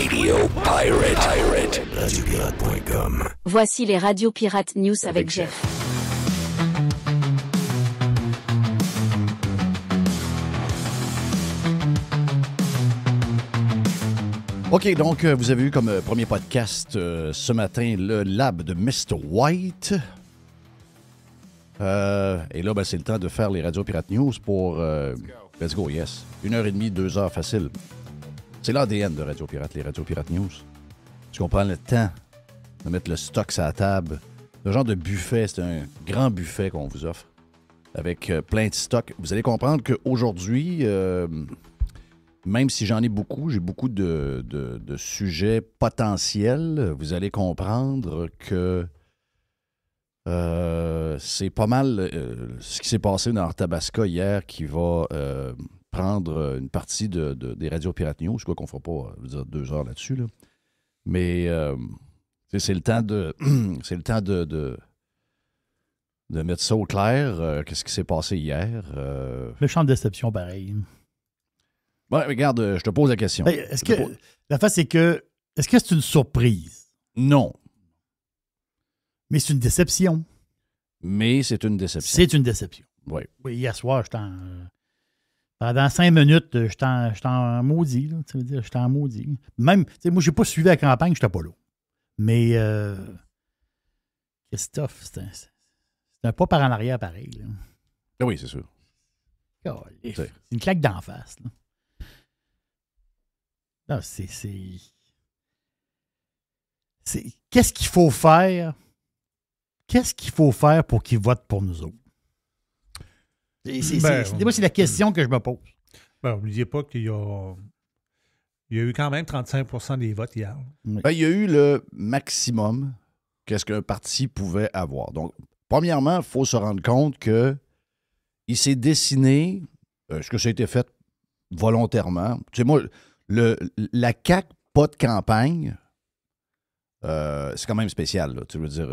Radiopirate.com. Voici les Radio Pirates News avec Jeff. OK, donc vous avez eu comme premier podcast ce matin le lab de Mr. White. Et là, ben, c'est le temps de faire les Radio Pirate News pour... let's go, yes. 1h30, 2 heures facile. C'est l'ADN de Radio Pirate, les Radio Pirate News. Tu comprends le temps de mettre le stock sur la table. Le genre de buffet, c'est un grand buffet qu'on vous offre avec plein de stock. Vous allez comprendre qu'aujourd'hui... même si j'en ai beaucoup, j'ai beaucoup de sujets potentiels. Vous allez comprendre que c'est pas mal ce qui s'est passé dans Arthabasca hier qui va prendre une partie des Radio Pirate News. Quoi qu'on ne fera pas, je veux dire, 2 heures là-dessus. Là. Mais c'est le temps de c'est le temps de mettre ça au clair. Qu'est-ce qui s'est passé hier? Méchante déception, pareil. Ouais, regarde, je te pose la question. La face, c'est que, est-ce que c'est une surprise? Non. Mais c'est une déception. Mais c'est une déception. C'est une déception. Oui. Oui, hier soir, pendant 5 minutes, j'étais en maudit. Là, tu veux dire, j'étais en maudit. Même, moi, je n'ai pas suivi la campagne, je n'étais pas là. Mais Christophe, c'est un pas par en arrière pareil. Là. Ah oui, c'est sûr. C'est une claque d'en face. Là. Non, qu'est-ce qu'il faut faire? Qu'est-ce qu'il faut faire pour qu'ils votent pour nous autres? Moi, c'est la question que je me pose. N'oubliez pas qu'il y a eu quand même 35% des votes hier. Oui. Ben, il y a eu le maximum qu'est-ce qu'un parti pouvait avoir. Donc, premièrement, il faut se rendre compte qu'il s'est dessiné, est-ce que ça a été fait volontairement? Tu sais, moi, la CAQ, pas de campagne, c'est quand même spécial, là. Tu veux dire,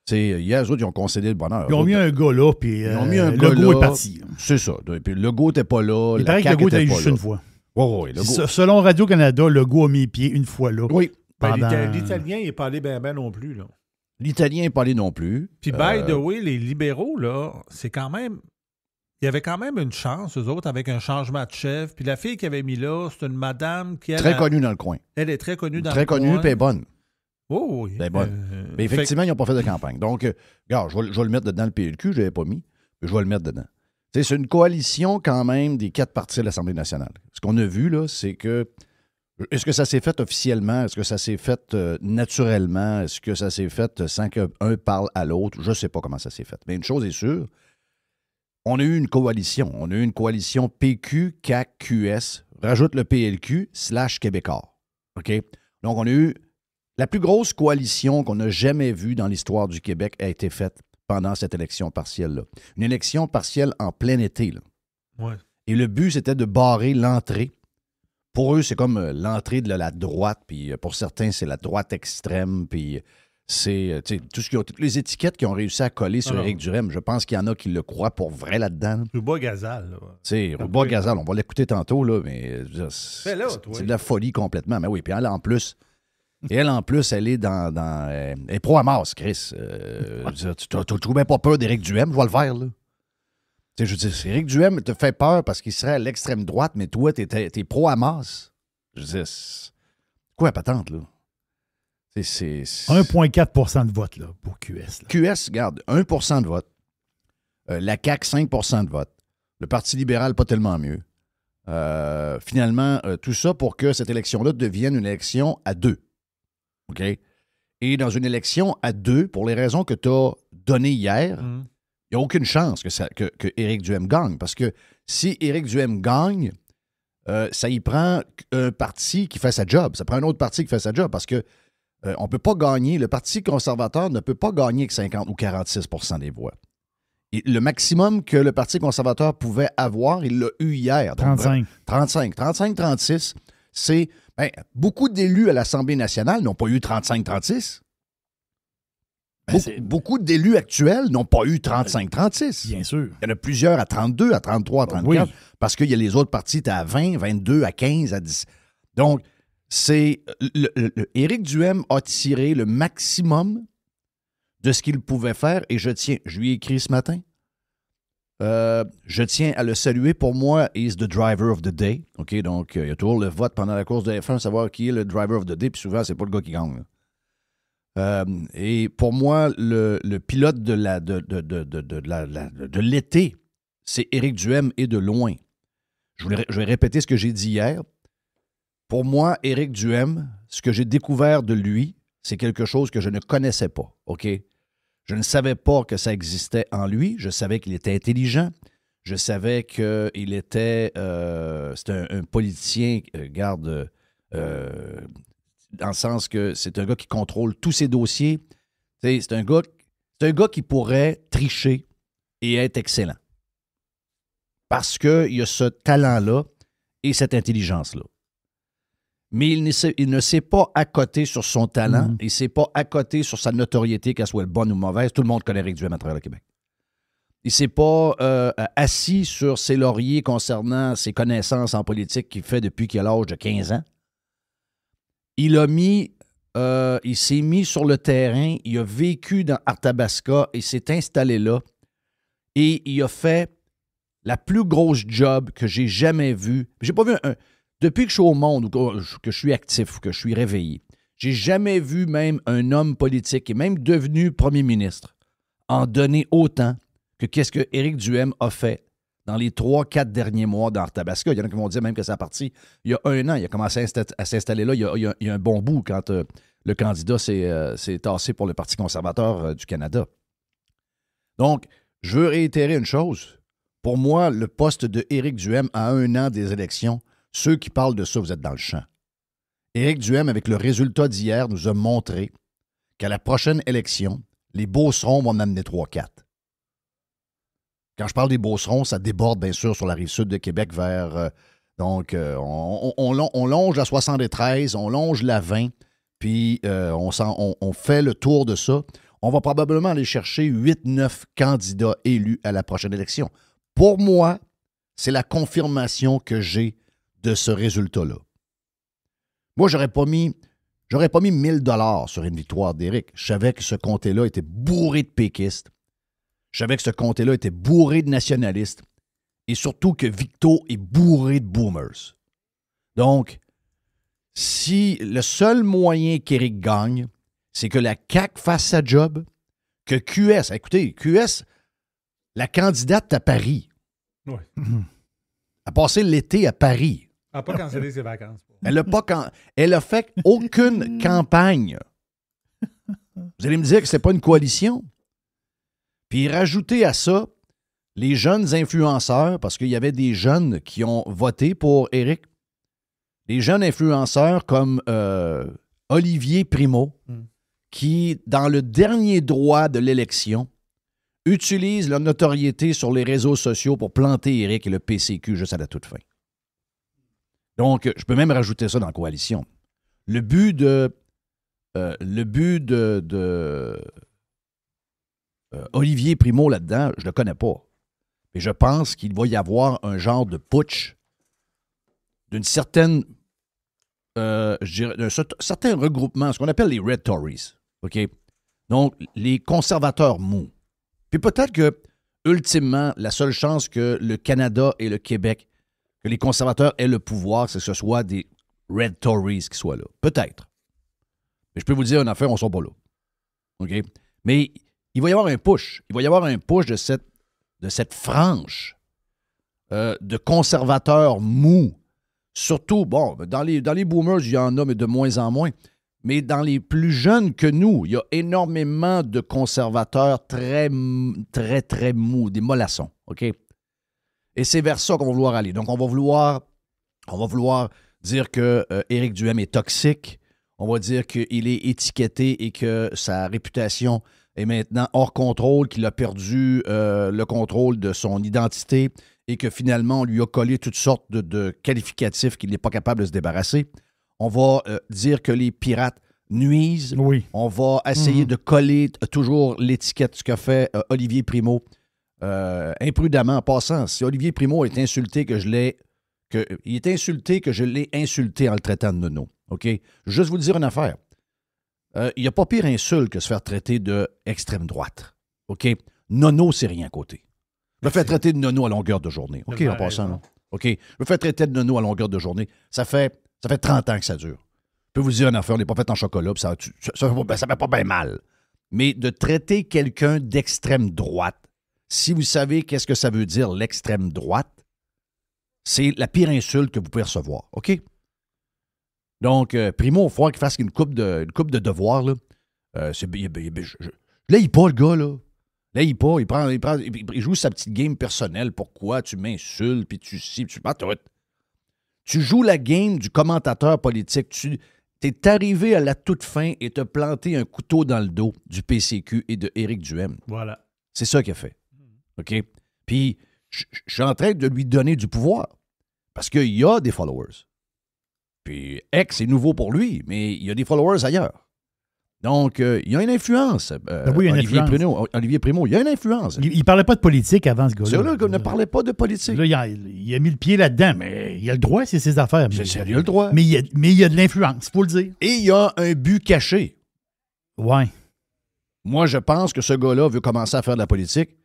hier, eux autres, ils ont concédé le bonheur. Ils ont mis un gars là, puis le Legault est parti. C'est ça. Puis le Legault n'était pas là. Il paraît que le Legault était allé juste une fois. Oui, selon Radio-Canada, le Legault a mis pied une fois là. Oui. L'Italien n'est pas allé ben non plus, là. L'Italien n'est pas allé non plus. Puis, by the way, les libéraux, là, c'est quand même... Il y avait quand même une chance, eux autres, avec un changement de chef. Puis la fille qu'il avait mis là, c'est une madame qui... Très connue dans le coin. Elle est très connue dans le coin. Très connue, puis elle est bonne. Oh oui. Elle est bonne. Mais effectivement, ils n'ont pas fait de campagne. Donc, regarde, je vais le mettre dedans le PLQ, je ne l'avais pas mis, mais je vais le mettre dedans. C'est une coalition quand même des 4 partis de l'Assemblée nationale. Ce qu'on a vu, là, c'est que... Est-ce que ça s'est fait officiellement? Est-ce que ça s'est fait naturellement? Est-ce que ça s'est fait sans qu'un parle à l'autre? Je ne sais pas comment ça s'est fait. Mais une chose est sûre, on a eu une coalition. On a eu une coalition PQ, CAQ, QS, rajoute le PLQ / Québécois. OK? Donc, on a eu la plus grosse coalition qu'on n'a jamais vue dans l'histoire du Québec a été faite pendant cette élection partielle-là. Une élection partielle en plein été. Là. Ouais. Et le but, c'était de barrer l'entrée. Pour eux, c'est comme l'entrée de la droite, puis pour certains, c'est la droite extrême, puis c'est toutes les étiquettes qu'ils ont réussi à coller sur Éric Duhem. Je pense qu'il y en a qui le croient pour vrai là-dedans. Rouba Gazal. Rouba Gazal, on va l'écouter tantôt, là, mais c'est de la folie complètement. Mais oui, puis elle, en plus, elle est dans elle est pro-Hamas, Chris. Tu ne trouves même pas peur d'Éric Duhem, je vais le faire, là. Je veux dire, Éric Duhem te fait peur parce qu'il serait à l'extrême droite, mais toi, t'es pro-Hamas. Je veux dire, quoi la patente, là? 1,4 % de vote, là, pour QS. Là. QS, regarde, 1 % de vote. La CAQ, 5 % de vote. Le Parti libéral, pas tellement mieux. Finalement, tout ça pour que cette élection-là devienne une élection à 2. OK? Et dans une élection à 2, pour les raisons que tu as données hier, il n'y a aucune chance que Éric Duhem gagne. Parce que si Éric Duhem gagne, ça y prend un parti qui fait sa job. Ça prend un autre parti qui fait sa job. Parce que on ne peut pas gagner. Le Parti conservateur ne peut pas gagner avec 50 ou 46 % des voix. Et le maximum que le Parti conservateur pouvait avoir, il l'a eu hier. Donc, 35. 36, c'est... beaucoup d'élus à l'Assemblée nationale n'ont pas eu 35-36. Beaucoup d'élus actuels n'ont pas eu 35-36. Bien sûr. Il y en a plusieurs à 32, à 33, à 34, oui. parce qu'il y a les autres partis à 20, 22, à 15, à 10. Donc, Éric Duhem a tiré le maximum de ce qu'il pouvait faire et je lui ai écrit ce matin. Je tiens à le saluer. Pour moi, he's the driver of the day. OK, donc, il y a toujours le vote pendant la course de F1, savoir qui est le driver of the day, puis souvent, c'est pas le gars qui gagne. Et pour moi, le pilote de l'été, c'est Éric Duhem et de loin. Je vais répéter ce que j'ai dit hier. Pour moi, Éric Duhem, ce que j'ai découvert de lui, c'est quelque chose que je ne connaissais pas. OK? Je ne savais pas que ça existait en lui. Je savais qu'il était intelligent. Je savais qu'il était... c'est un politicien, dans le sens que c'est un gars qui contrôle tous ses dossiers. C'est un gars qui pourrait tricher et être excellent. Parce qu'il a ce talent-là et cette intelligence-là. Mais il ne s'est pas accoté sur son talent, il ne s'est pas accoté sur sa notoriété, qu'elle soit bonne ou mauvaise. Tout le monde connaît Éric Duhem à travers le Québec. Il ne s'est pas assis sur ses lauriers concernant ses connaissances en politique qu'il fait depuis qu'il a l'âge de 15 ans. Il s'est mis sur le terrain, il a vécu dans Arthabasca et s'est installé là. Et il a fait la plus grosse job que j'ai jamais vue. J'ai pas vu depuis que je suis au monde, ou que je suis actif, ou que je suis réveillé, j'ai jamais vu même un homme politique, et même devenu premier ministre, en donner autant que qu'est-ce que Éric Duhem a fait dans les 3-4 derniers mois dans Arthabasca. Il y en a qui vont dire même que c'est parti il y a 1 an. Il a commencé à s'installer là il y a un bon bout quand le candidat s'est tassé pour le Parti conservateur du Canada. Donc, je veux réitérer une chose. Pour moi, le poste de Éric Duhem à 1 an des élections, ceux qui parlent de ça, vous êtes dans le champ. Éric Duhem, avec le résultat d'hier, nous a montré qu'à la prochaine élection, les Beaucerons vont en amener 3-4. Quand je parle des Beaucerons, ça déborde bien sûr sur la rive sud de Québec vers... on longe la 73, on longe la 20, puis on fait le tour de ça. On va probablement aller chercher 8-9 candidats élus à la prochaine élection. Pour moi, c'est la confirmation que j'ai de ce résultat-là. Moi, j'aurais pas mis 1000 $ sur une victoire d'Éric. Je savais que ce comté-là était bourré de péquistes. Je savais que ce comté-là était bourré de nationalistes. Et surtout que Victo est bourré de boomers. Donc, si le seul moyen qu'Éric gagne, c'est que la CAQ fasse sa job, que QS, écoutez, QS, la candidate à Paris, a passé l'été à Paris. Elle n'a pas cancellé ses vacances. Elle a fait aucune campagne. Vous allez me dire que ce n'est pas une coalition. Puis rajoutez à ça les jeunes influenceurs, parce qu'il y avait des jeunes qui ont voté pour Éric. Des jeunes influenceurs comme Olivier Primo, qui, dans le dernier droit de l'élection, utilisent leur notoriété sur les réseaux sociaux pour planter Éric et le PCQ juste à la toute fin. Donc, je peux même rajouter ça dans la coalition. Le but de Olivier Primo là-dedans, je ne le connais pas. Mais je pense qu'il va y avoir un genre de putsch d'une certaine... d'un certain regroupement, ce qu'on appelle les Red Tories. OK? Donc, les conservateurs mous. Puis peut-être que, ultimement, la seule chance que le Canada et le Québec, que les conservateurs aient le pouvoir, c'est que ce soit des Red Tories qui soient là. Peut-être. Mais je peux vous dire une affaire, on ne sera pas là. OK? Mais il va y avoir un push. Il va y avoir un push de cette frange de conservateurs mous. Surtout, bon, dans les boomers, il y en a, mais de moins en moins. Mais dans les plus jeunes que nous, il y a énormément de conservateurs très, très, très mous, des mollassons, OK? Et c'est vers ça qu'on va vouloir aller. Donc, on va vouloir dire que Éric Duhem est toxique. On va dire qu'il est étiqueté et que sa réputation est maintenant hors contrôle, qu'il a perdu le contrôle de son identité et que finalement, on lui a collé toutes sortes de qualificatifs qu'il n'est pas capable de se débarrasser. On va dire que les pirates nuisent. Oui. On va essayer de coller toujours l'étiquette, ce qu'a fait Olivier Primo. Imprudemment, en passant, si Olivier Primo est insulté, que je l'ai il est insulté que je l'ai insulté en le traitant de nono. OK? Je vais juste vous dire une affaire. Il n'y a pas pire insulte que se faire traiter d'extrême droite. OK? Nono, c'est rien à côté. Je me fais traiter de nono à longueur de journée. OK, en passant. Là. OK? Je me fais traiter de nono à longueur de journée. Ça fait 30 ans que ça dure. Je peux vous dire une affaire, on n'est pas fait en chocolat, puis ça fait pas bien mal. Mais de traiter quelqu'un d'extrême droite, si vous savez qu'est-ce que ça veut dire, l'extrême droite, c'est la pire insulte que vous pouvez recevoir. OK? Donc, Primo, il va falloir qu'il fasse une coupe de devoirs. Là. Je l'haïs pas, le gars, là. L'haïs pas. Il joue sa petite game personnelle. Pourquoi tu m'insultes, puis tu tu joues la game du commentateur politique. Tu es arrivé à la toute fin et t'as planté un couteau dans le dos du PCQ et de Éric Duhaime. Voilà. C'est ça qu'il a fait. OK? Puis, je suis en train de lui donner du pouvoir. Parce qu'il y a des followers. Puis, X, c'est nouveau pour lui, mais il y a des followers ailleurs. Donc, il y a une influence. Oui, il y a une influence. Olivier Primo, il y a une influence. Il ne parlait pas de politique avant, ce gars-là. C'est là qu'on ne parlait pas de politique. Là, il a mis le pied là-dedans, mais il a le droit, c'est ses affaires. Il a le droit. Mais il y a de l'influence, il faut le dire. Et il y a un but caché. Ouais. Moi, je pense que ce gars-là veut commencer à faire de la politique.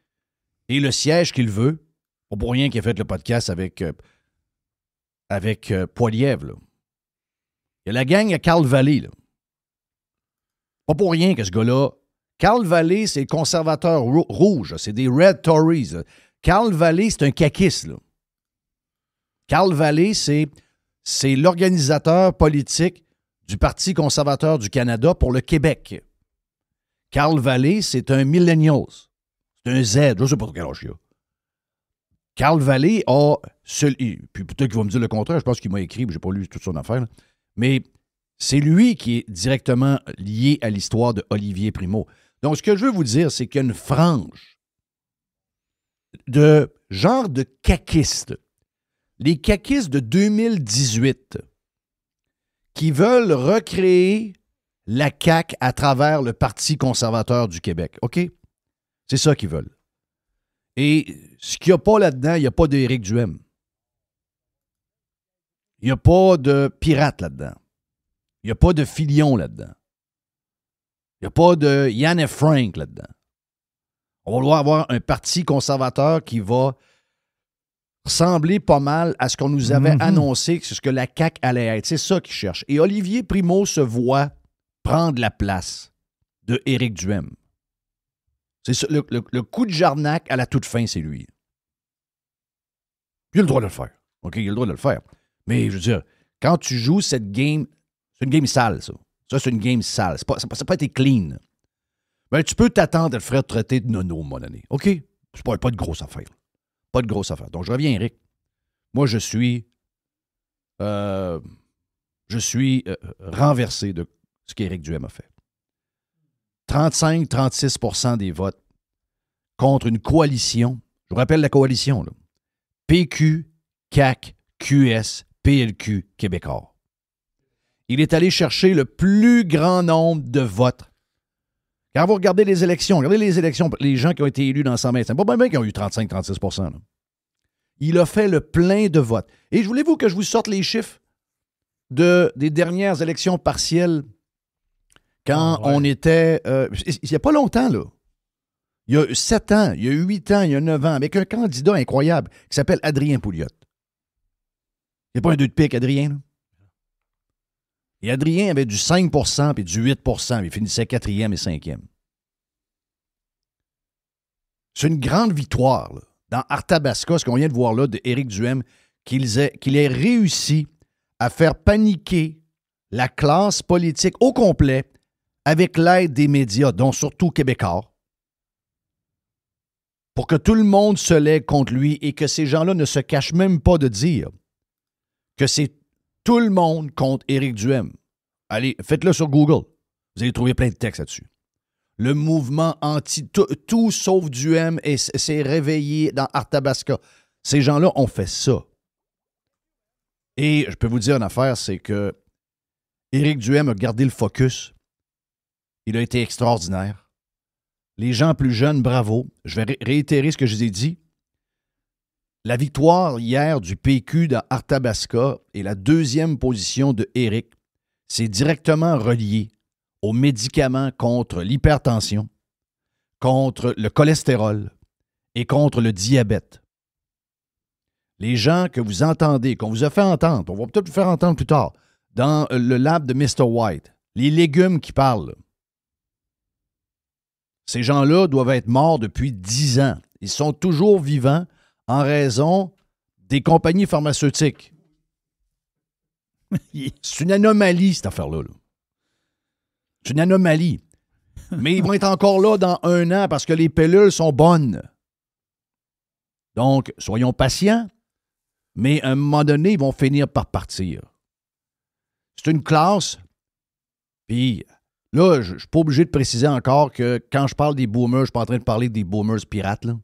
Et le siège qu'il veut, pas pour rien qu'il a fait le podcast avec Poilievre, là. Il y a la gang à Carl Vallée, là. Pas pour rien que ce gars-là. Carl Vallée, c'est conservateur rouge. C'est des Red Tories. Là. Carl Vallée, c'est un caquiste. Là. Carl Vallée, c'est l'organisateur politique du Parti conservateur du Canada pour le Québec. Carl Vallée, c'est un millennial. C'est un Z. Je ne sais pas quel âge il a. Carl Vallée a... puis peut-être qu'il va me dire le contraire. Je pense qu'il m'a écrit, mais je n'ai pas lu toute son affaire. Là. Mais... c'est lui qui est directement lié à l'histoire de Olivier Primo. Donc, ce que je veux vous dire, c'est qu'il y a une frange de genre de caquistes. Les caquistes de 2018 qui veulent recréer la CAQ à travers le Parti conservateur du Québec. OK? C'est ça qu'ils veulent. Et ce qu'il n'y a pas là-dedans, il n'y a pas d'Éric Duhaime. Il n'y a pas de pirate là-dedans. Il n'y a pas de Filion là-dedans. Il n'y a pas de Yann F. Frank là-dedans. On va vouloir avoir un parti conservateur qui va ressembler pas mal à ce qu'on nous avait annoncé, que c'est ce que la CAQ allait être. C'est ça qu'ils cherchent. Et Olivier Primo se voit prendre la place de Éric Duhaime. C'est ça, le coup de Jarnac à la toute fin, c'est lui. Il a le droit de le faire. OK, il a le droit de le faire. Mais je veux dire, quand tu joues cette game... c'est une game sale, ça. Ça, c'est une game sale. Ça n'a pas été clean. Ben, tu peux t'attendre à le faire traiter de nono, mon année. OK? C'est pas de grosse affaire. Pas de grosse affaire. Donc, je reviens, Eric. Moi, je suis renversé de ce qu'Éric Duhaime a fait. 35-36% des votes contre une coalition. Je vous rappelle la coalition, là. PQ, CAQ, QS, PLQ, Québécois. Il est allé chercher le plus grand nombre de votes. Quand vous regardez les élections, les gens qui ont été élus dans 125, pas bien qui ont eu 35-36%. Là. Il a fait le plein de votes. Et voulez-vous que je vous sorte les chiffres des dernières élections partielles quand on était... il n'y a pas longtemps, là. Il y a 7 ans, il y a 8 ans, il y a 9 ans, avec un candidat incroyable qui s'appelle Adrien Pouliot. Il n'y a pas un 2 de pique, Adrien, là. Et Adrien avait du 5% puis du 8%. Il finissait 4e et 5e. C'est une grande victoire, là. Dans Arthabasca, ce qu'on vient de voir là d'Éric Duhaime, qu'il ait réussi à faire paniquer la classe politique au complet avec l'aide des médias, dont surtout Québécois, pour que tout le monde se lègue contre lui et que ces gens-là ne se cachent même pas de dire que c'est tout le monde contre Éric Duhaime. Allez, faites-le sur Google. Vous allez trouver plein de textes là-dessus. Le mouvement tout sauf Duhaime s'est réveillé dans Arthabasca. Ces gens-là ont fait ça. Et je peux vous dire une affaire, c'est que Éric Duhaime a gardé le focus. Il a été extraordinaire. Les gens plus jeunes, bravo. Je vais réitérer ce que je vous ai dit. La victoire hier du PQ dans Arthabasca et la deuxième position de Éric, c'est directement relié aux médicaments contre l'hypertension, contre le cholestérol et contre le diabète. Les gens que vous entendez, qu'on vous a fait entendre, on va peut-être vous faire entendre plus tard, dans le lab de Mr. White, les légumes qui parlent, ces gens-là doivent être morts depuis 10 ans. Ils sont toujours vivants en raison des compagnies pharmaceutiques. C'est une anomalie, cette affaire-là. C'est une anomalie. Mais ils vont être encore là dans 1 an parce que les pilules sont bonnes. Donc, soyons patients, mais à un moment donné, ils vont finir par partir. C'est une classe, puis là, je ne suis pas obligé de préciser encore que quand je parle des boomers, je ne suis pas en train de parler des boomers pirates, là.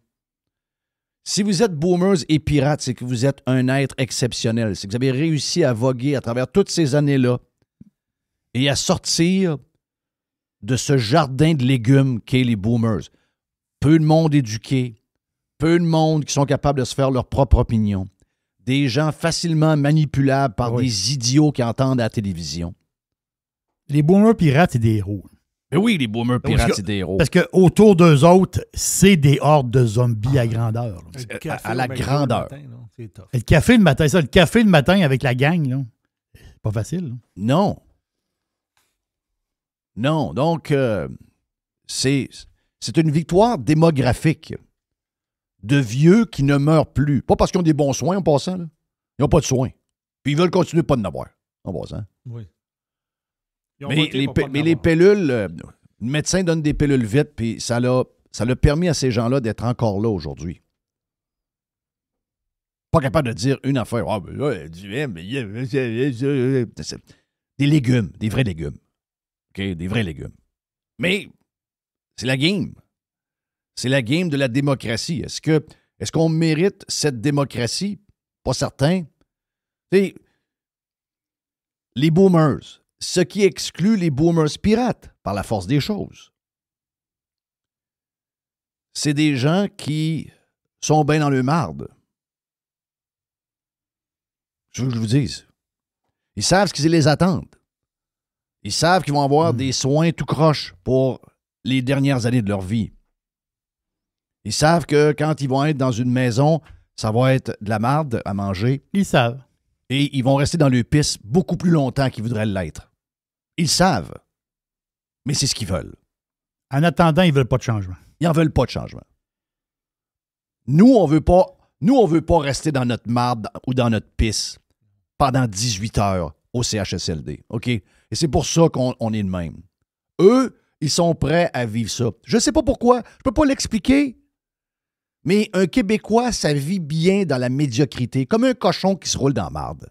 Si vous êtes boomers et pirates, c'est que vous êtes un être exceptionnel. C'est que vous avez réussi à voguer à travers toutes ces années-là et à sortir de ce jardin de légumes qu'est les boomers. Peu de monde éduqué, peu de monde qui sont capables de se faire leur propre opinion, des gens facilement manipulables par des idiots qui entendent à la télévision. Les boomers pirates, c'est des héros. Mais oui, les boomers pirates, c'est des héros. Parce qu'autour d'eux autres, c'est des hordes de zombies à grandeur. À la grandeur. C'est tough. Le café le matin, ça, le café le matin avec la gang, là, c'est pas facile. Là. Non. Non, donc, c'est une victoire démographique de vieux qui ne meurent plus. Pas parce qu'ils ont des bons soins en passant. Là. Ils n'ont pas de soins. Puis ils veulent continuer de pas en avoir en passant. Oui. Mais les pilules, le médecin donne des pilules vite, puis ça l'a permis à ces gens-là d'être encore là aujourd'hui. Pas capable de dire une affaire. Ah, ben là, des légumes, des vrais légumes. OK, des vrais légumes. Mais c'est la game. C'est la game de la démocratie. Est-ce qu'on mérite cette démocratie? Pas certain. T'sais, les boomers, ce qui exclut les boomers pirates par la force des choses. C'est des gens qui sont bien dans le marde. Je veux que je vous dise. Ils savent ce qu'ils les attendent. Ils savent qu'ils vont avoir des soins tout croche pour les dernières années de leur vie. Ils savent que quand ils vont être dans une maison, ça va être de la marde à manger. Ils savent. Et ils vont rester dans le pisse beaucoup plus longtemps qu'ils voudraient l'être. Ils savent. Mais c'est ce qu'ils veulent. En attendant, ils ne veulent pas de changement. Ils n'en veulent pas de changement. Nous, on veut pas rester dans notre marde ou dans notre pisse pendant 18 heures au CHSLD. OK? Et c'est pour ça qu'on est de même. Eux, ils sont prêts à vivre ça. Je ne sais pas pourquoi. Je ne peux pas l'expliquer. Mais un Québécois, ça vit bien dans la médiocrité, comme un cochon qui se roule dans la marde.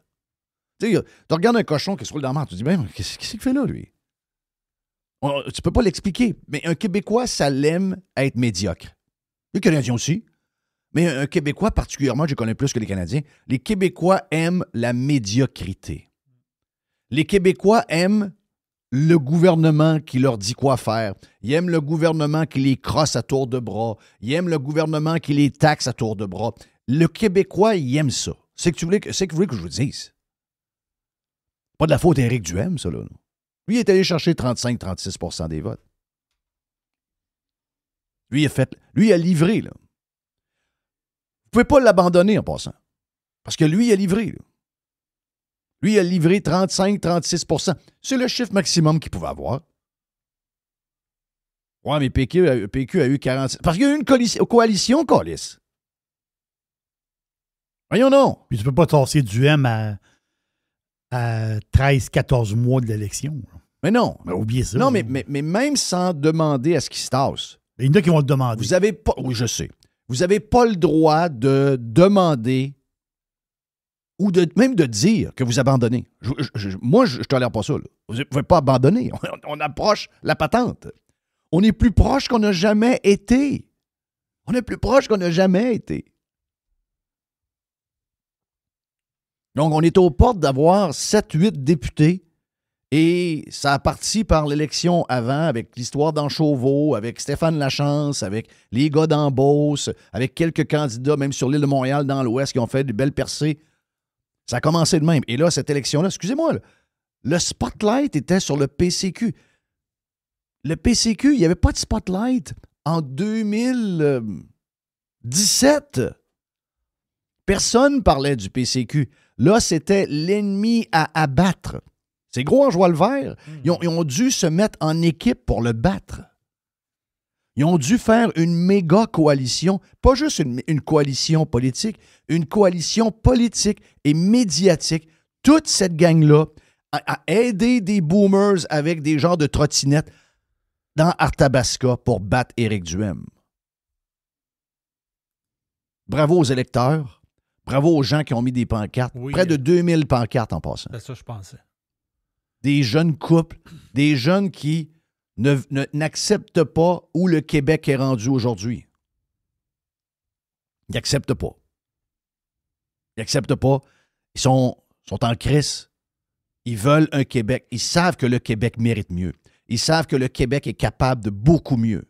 Tu sais, tu regardes un cochon qui se roule dans la marde, tu te dis, ben, qu'est-ce qu'il fait là, lui? Tu peux pas l'expliquer. Mais un Québécois, ça l'aime être médiocre. Les Canadiens aussi. Mais un Québécois, particulièrement, je connais plus que les Canadiens, les Québécois aiment la médiocrité. Les Québécois aiment le gouvernement qui leur dit quoi faire. Ils aiment le gouvernement qui les crosse à tour de bras. Ils aiment le gouvernement qui les taxe à tour de bras. Le Québécois, il aime ça. C'est que vous voulez que je vous dise. Pas de la faute d'Éric Duhem, ça, là. Lui, il est allé chercher 35-36 % des votes. Lui, il a livré, là. Vous pouvez pas l'abandonner en passant. Parce que lui, il a livré, là. Lui, il a livré 35-36 %. C'est le chiffre maximum qu'il pouvait avoir. Ouais, mais PQ a eu 46. Parce qu'il y a eu une coalition, câlisse. Voyons non. Puis tu peux pas tasser du M à 13-14 mois de l'élection. Mais non. Mais oubliez ça. Non, mais même sans demander à ce qui se tasse. Il y en a qui vont le demander. Vous avez pas. Oui, je sais. Vous n'avez pas le droit de demander ou même de dire que vous abandonnez. Moi, je ne tolère pas ça. Là. Vous ne pouvez pas abandonner. On approche la patente. On est plus proche qu'on n'a jamais été. On est plus proche qu'on n'a jamais été. Donc, on est aux portes d'avoir 7-8 députés Et ça a parti par l'élection avant, avec l'histoire d'Anchauveau, avec Stéphane Lachance, avec les gars d'en Beauce, avec quelques candidats, même sur l'île de Montréal, dans l'Ouest, qui ont fait de belles percées. Ça a commencé de même. Et là, cette élection-là, excusez-moi, là, le spotlight était sur le PCQ. Le PCQ, il n'y avait pas de spotlight en 2017. Personne parlait du PCQ. Là, c'était l'ennemi à abattre. C'est gros en joie le vert. Ils ont dû se mettre en équipe pour le battre. Ils ont dû faire une méga coalition, pas juste une coalition politique, une coalition politique et médiatique. Toute cette gang-là a aidé des boomers avec des genres de trottinettes dans Arthabasca pour battre Éric Duhem. Bravo aux électeurs. Bravo aux gens qui ont mis des pancartes. Oui, Près de 2000 pancartes en passant. C'est ça, je pensais. Des jeunes couples, des jeunes qui n'acceptent pas où le Québec est rendu aujourd'hui. Ils n'acceptent pas. Ils n'acceptent pas. Ils sont en crise. Ils veulent un Québec. Ils savent que le Québec mérite mieux. Ils savent que le Québec est capable de beaucoup mieux.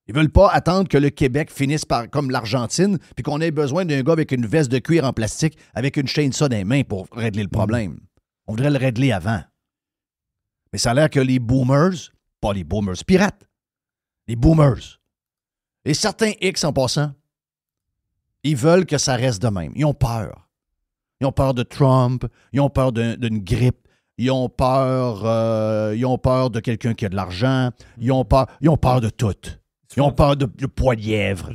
Ils ne veulent pas attendre que le Québec finisse par comme l'Argentine puis qu'on ait besoin d'un gars avec une veste de cuir en plastique avec une chainsaw dans les mains pour régler le problème. On voudrait le régler avant. Mais ça a l'air que les boomers, pas les boomers pirates, les boomers, et certains X en passant, ils veulent que ça reste de même. Ils ont peur. Ils ont peur de Trump, ils ont peur d'une grippe, ils ont peur de quelqu'un qui a de l'argent, ils ont peur de tout. Ils ont peur de poilièvre.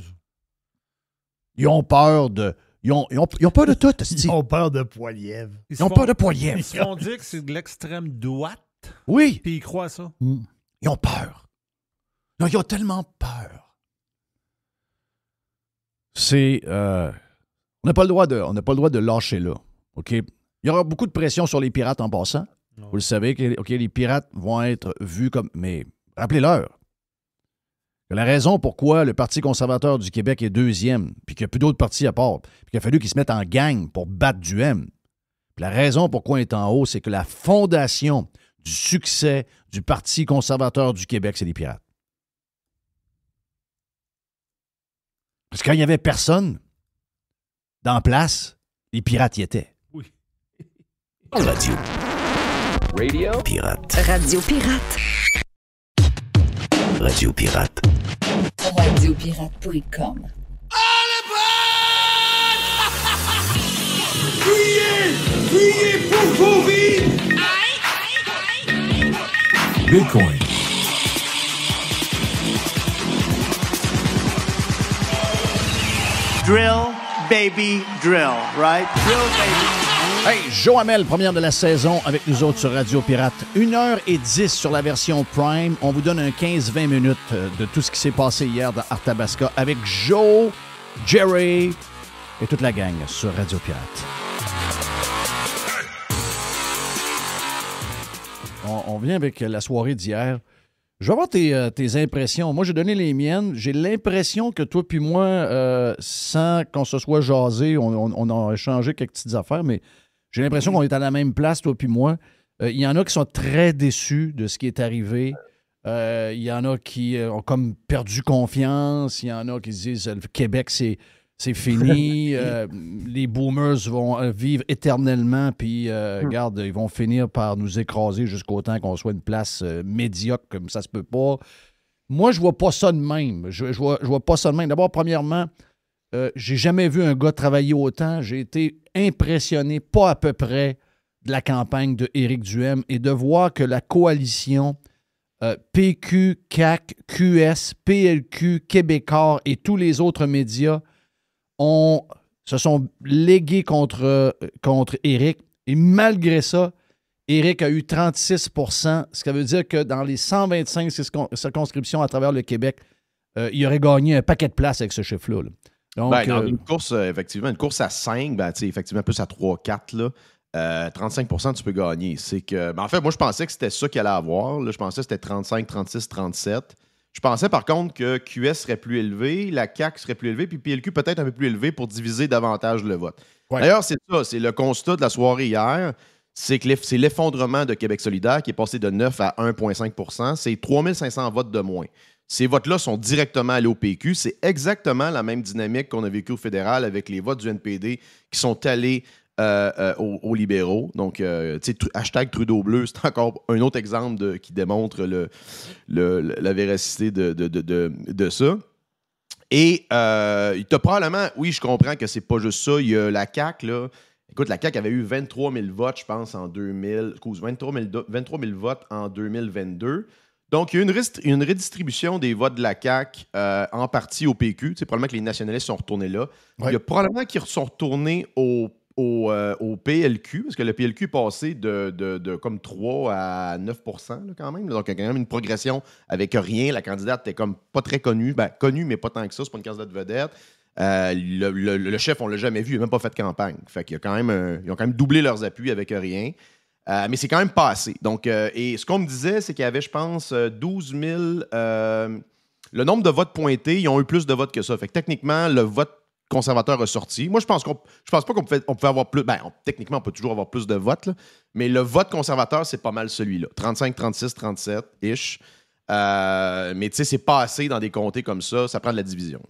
Ils ont peur de... Ils ont peur de tout. Ils ont peur de poilièvre. Ils ont peur de poilièvre. Ils se font dire que c'est de l'extrême droite. Oui. Puis ils croient ça. Ils ont peur. Non, ils ont tellement peur. C'est... on n'a pas le droit de lâcher là. OK? Il y aura beaucoup de pression sur les pirates en passant. Non. Vous le savez, que les pirates vont être vus comme... Mais rappelez-leur que la raison pourquoi le Parti conservateur du Québec est deuxième, puis qu'il n'y a plus d'autres partis à part, puis qu'il a fallu qu'ils se mettent en gang pour battre Duhem, puis la raison pourquoi il est en haut, c'est que la fondation du succès du Parti conservateur du Québec, c'est les pirates. Parce que quand il n'y avait personne dans place, les pirates y étaient. Oui. Radio. Pirate. Radio Pirate. Radio Pirate. Radiopirate.com. Fuyez pour vos vies! Bitcoin. Drill, baby, drill, right? Drill, baby. Hey, Joe Hamel, première de la saison avec nous autres sur Radio Pirate. 1h10 sur la version Prime. On vous donne un 15-20 minutes de tout ce qui s'est passé hier dans Arthabasca avec Joe, Jerry et toute la gang sur Radio Pirate. On vient avec la soirée d'hier. Je vais avoir tes impressions. Moi, j'ai donné les miennes. J'ai l'impression que toi puis moi, sans qu'on se soit jasé, on a échangé quelques petites affaires, mais j'ai l'impression qu'on est à la même place, toi puis moi. Il y en a qui sont très déçus de ce qui est arrivé. Il y en a qui ont comme perdu confiance. Il y en a qui se disent le Québec, c'est fini. Les boomers vont vivre éternellement. Puis, regarde, ils vont finir par nous écraser jusqu'au temps qu'on soit une place médiocre, comme ça se peut pas. Moi, je vois pas ça de même. Je vois pas ça de même. D'abord, premièrement, j'ai jamais vu un gars travailler autant. J'ai été impressionné, pas à peu près, de la campagne de Éric Duhem et de voir que la coalition PQ, CAQ, QS, PLQ, Québécois et tous les autres médias se sont légués contre Éric. Et malgré ça, Éric a eu 36 %, ce qui veut dire que dans les 125 circonscriptions à travers le Québec, il aurait gagné un paquet de places avec ce chiffre-là. Là. Donc, dans une course, effectivement, une course à 5, effectivement, plus à 3-4, là, 35 % tu peux gagner. C'est que, en fait, moi, je pensais que c'était ça qu'il allait avoir. Là, je pensais que c'était 35, 36, 37. Je pensais, par contre, que QS serait plus élevé, la CAQ serait plus élevée, puis PLQ peut-être un peu plus élevé pour diviser davantage le vote. Ouais. D'ailleurs, c'est ça, c'est le constat de la soirée hier, c'est que c'est l'effondrement de Québec solidaire qui est passé de 9 à 1,5 %. C'est 3500 votes de moins. Ces votes-là sont directement allés au PQ. C'est exactement la même dynamique qu'on a vécue au fédéral avec les votes du NPD qui sont allés aux libéraux. Donc, hashtag Trudeau bleu, c'est encore un autre exemple qui démontre la véracité de ça. Et tu as probablement, oui, je comprends que c'est pas juste ça. Il y a la CAQ, là. Écoute, la CAQ avait eu 23 000 votes, je pense, en 23 000 votes en 2022. Donc, il y a une redistribution des votes de la CAQ en partie au PQ. C'est probablement que les nationalistes sont retournés là. Ouais. Il y a probablement qu'ils sont retournés au PLQ, parce que le PLQ est passé de comme 3 à 9 % là, quand même. Donc, il y a quand même une progression avec rien. La candidate était comme pas très connue. Ben, connue, mais pas tant que ça. C'est pas une candidate vedette. Le chef, on l'a jamais vu. Il n'a même pas fait de campagne. Fait qu'il y a quand même ils ont quand même doublé leurs appuis avec rien. Mais c'est quand même pas assez. Donc, et ce qu'on me disait, c'est qu'il y avait, je pense, 12 000... le nombre de votes pointés, ils ont eu plus de votes que ça. Fait que techniquement, le vote conservateur a sorti. Moi, je pense pas qu'on pouvait avoir plus... Techniquement, on peut toujours avoir plus de votes, là, mais le vote conservateur, c'est pas mal celui-là. 35, 36, 37-ish. Mais tu sais, c'est pas assez dans des comtés comme ça. Ça prend de la division.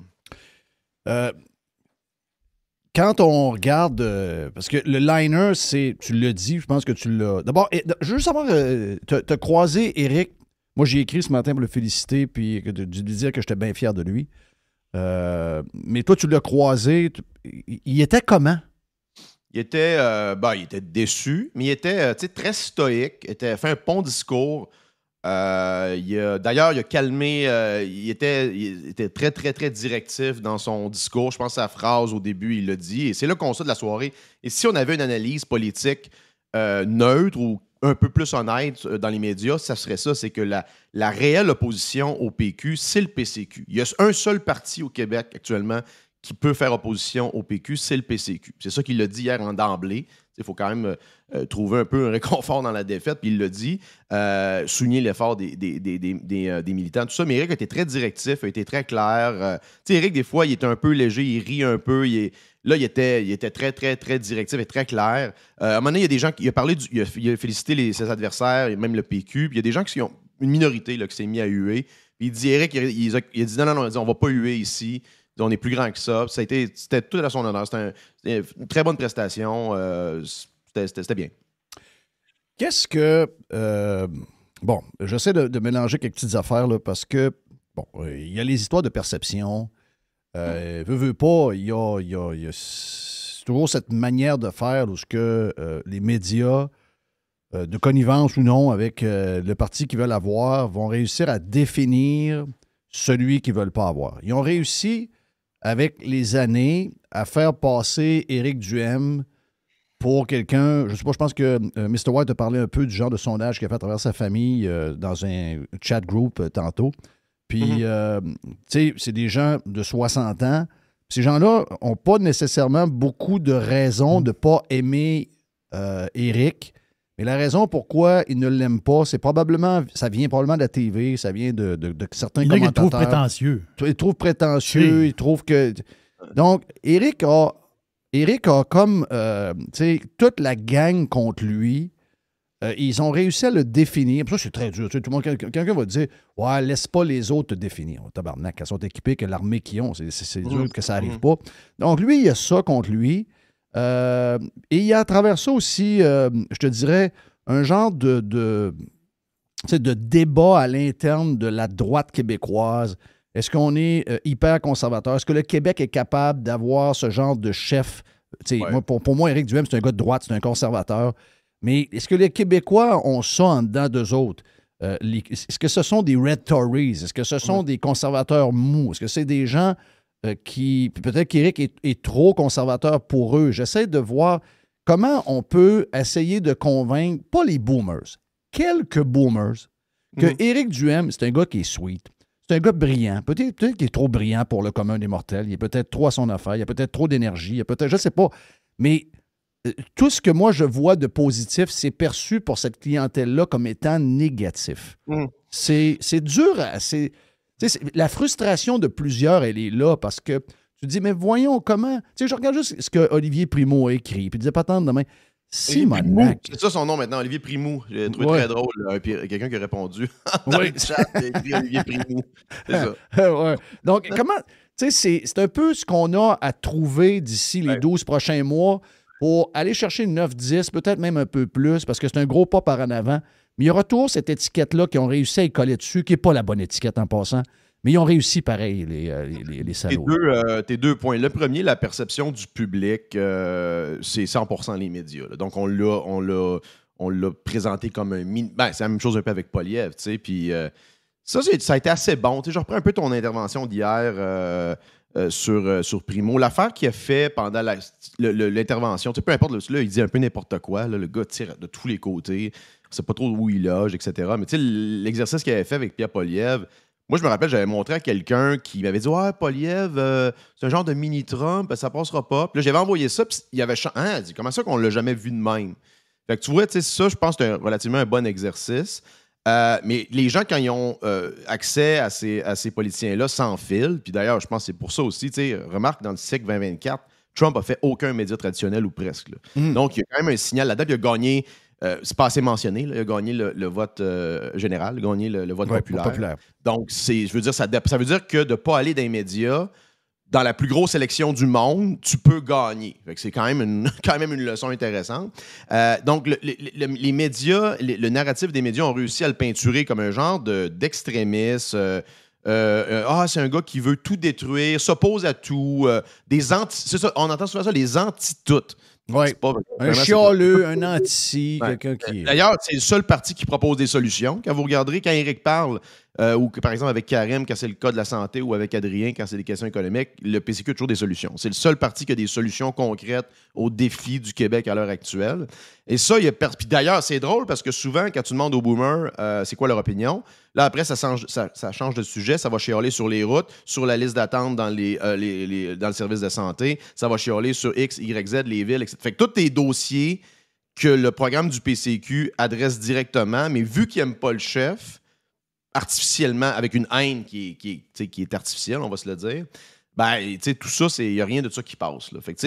Quand on regarde, parce que le liner, tu l'as dit, je pense que tu l'as... D'abord, je veux savoir, tu as croisé Éric. Moi, j'ai écrit ce matin pour le féliciter puis de lui dire que j'étais bien fier de lui. Mais toi, tu l'as croisé. Il était comment? Il était déçu, mais il était très stoïque. Il a fait un bon discours. D'ailleurs, il a calmé. Il était très, très, très directif dans son discours. Je pense que sa phrase au début, il l'a dit. Et c'est le constat de la soirée. Et si on avait une analyse politique neutre ou un peu plus honnête dans les médias, ça serait ça. C'est que la réelle opposition au PQ, c'est le PCQ. Il y a un seul parti au Québec actuellement qui peut faire opposition au PQ, c'est le PCQ. C'est ça qu'il l'a dit hier d'emblée. Il faut quand même trouver un peu un réconfort dans la défaite, puis il l'a dit, souligner l'effort des militants, tout ça. Mais Éric a été très directif, a été très clair. Éric, des fois, il était un peu léger, il rit un peu. Là, il était très, très, très directif et très clair. À un moment donné, il y a des gens qui... Il a félicité ses adversaires, et même le PQ. Puis il y a des gens qui ont... Une minorité là, qui s'est mis à huer. Puis il dit, Éric, il a dit non, on va pas huer ici. On est plus grand que ça. C'était tout à son honneur. C'était une très bonne prestation. C'était bien. Qu'est-ce que... bon, j'essaie de mélanger quelques petites affaires là, parce que, bon, il y a les histoires de perception. Veut pas, il y a toujours cette manière de faire où les médias, de connivence ou non, avec le parti qu'ils veulent avoir, vont réussir à définir celui qu'ils ne veulent pas avoir. Ils ont réussi, avec les années, à faire passer Éric Duhem pour quelqu'un, je ne sais pas, je pense que Mr. White a parlé un peu du genre de sondage qu'il a fait à travers sa famille dans un chat group tantôt. Puis, tu sais, c'est des gens de 60 ans. Ces gens-là n'ont pas nécessairement beaucoup de raisons de ne pas aimer Éric. Mais la raison pourquoi ils ne l'aiment pas, ça vient probablement de la TV, ça vient de certains commentateurs. Il trouve prétentieux. Il trouve prétentieux, Oui. il trouve que... Donc, Éric a comme, tu sais, toute la gang contre lui. Ils ont réussi à le définir. Ça, c'est très dur. Tu sais, tout le monde, quelqu'un va dire, ouais, laisse pas les autres te définir. Oh, tabarnak, elles sont équipées que l'armée qu'ils ont. C'est dur que ça n'arrive pas. Donc, lui, il y a ça contre lui. Et il y a à travers ça aussi, je te dirais, un genre de débat à l'interne de la droite québécoise. Est-ce qu'on est hyper conservateur? Est-ce que le Québec est capable d'avoir ce genre de chef? Ouais. Moi, pour moi, Éric Duhem, c'est un gars de droite, c'est un conservateur. Mais est-ce que les Québécois ont ça en dedans d'eux autres? Est-ce que ce sont des Red Tories? Est-ce que ce sont des conservateurs mous? Est-ce que c'est des gens qui... Peut-être qu'Éric est trop conservateur pour eux. J'essaie de voir comment on peut essayer de convaincre, pas les boomers, quelques boomers, que Éric Duhem, c'est un gars qui est sweet. C'est un gars brillant. Peut-être qu'il est trop brillant pour le commun des mortels. Il est peut-être trop à son affaire. Il a peut-être trop d'énergie. Il a peut-être... Je ne sais pas. Mais... tout ce que moi je vois de positif, c'est perçu pour cette clientèle-là comme étant négatif. C'est dur. La frustration de plusieurs, elle est là parce que Tu te dis, mais voyons comment. Tu sais, je regarde juste ce que Olivier Primo a écrit, puis il disait pas tant demain. Simonac. C'est ça son nom maintenant, Olivier Primo. J'ai trouvé très drôle. Quelqu'un qui a répondu dans le chat, il a écrit Olivier Primo. C'est ça. Ouais. Donc, comment. Tu sais, c'est un peu ce qu'on a à trouver d'ici les 12 prochains mois pour aller chercher une 9-10, peut-être même un peu plus, parce que c'est un gros pas par en avant. Mais il y aura toujours cette étiquette-là qui ont réussi à y coller dessus, qui n'est pas la bonne étiquette en passant. Mais ils ont réussi pareil, les salauds. Tes deux points. Le premier, la perception du public, c'est 100% les médias. Là. Donc, on l'a présenté comme un mini. Ben, c'est la même chose un peu avec Poilievre, tu sais. Puis ça a été assez bon. Tu sais, je reprends un peu ton intervention d'hier sur Primo. L'affaire qu'il a fait pendant l'intervention, tu sais, peu importe, là, il dit un peu n'importe quoi. Là, le gars tire de tous les côtés. On ne sait pas trop où il loge, etc. Mais tu sais, l'exercice qu'il avait fait avec Pierre Poilievre, moi, je me rappelle, j'avais montré à quelqu'un qui m'avait dit « Ouais, Poilievre, c'est un genre de mini-Trump, ça passera pas. » Puis là, j'avais envoyé ça, puis il avait il dit « Comment ça qu'on l'a jamais vu de même? » Fait que tu vois, tu sais, ça, je pense que c'est relativement un bon exercice. Mais les gens, quand ils ont accès à ces politiciens-là, s'enfilent. Puis d'ailleurs, je pense que c'est pour ça aussi, tu sais, remarque, dans le siècle 2024, Trump a fait aucun média traditionnel ou presque. Donc, il y a quand même un signal là-dedans. Il a gagné... c'est pas assez mentionné. Là. Il a gagné le vote général, il a gagné le vote populaire. Donc, je veux dire, ça veut dire que de ne pas aller dans les médias, dans la plus grosse élection du monde, tu peux gagner. Fait que c'est quand même une leçon intéressante. Donc, les médias, le narratif des médias ont réussi à le peinturer comme un genre d'extrémiste. C'est un gars qui veut tout détruire, s'oppose à tout. C'est ça, on entend souvent ça, les anti-toutes. Ouais. Un chialeux, un anti, quelqu'un qui... D'ailleurs, c'est le seul parti qui propose des solutions. Quand vous regarderez, quand Éric parle, ou par exemple avec Karim, quand c'est le cas de la santé, ou avec Adrien, quand c'est des questions économiques, le PCQ a toujours des solutions. C'est le seul parti qui a des solutions concrètes aux défis du Québec à l'heure actuelle. Et ça, puis d'ailleurs, c'est drôle parce que souvent, quand tu demandes aux boomers c'est quoi leur opinion, là, après, ça change de sujet, ça va chialer sur les routes, sur la liste d'attente dans le service de santé, ça va chialer sur X, Y, Z, les villes, etc. Fait que tous tes dossiers que le programme du PCQ adresse directement, mais vu qu'ils n'aiment pas le chef, artificiellement, avec une haine qui est artificielle, on va se le dire, ben, tout ça, il n'y a rien de ça qui passe. Là. Fait que,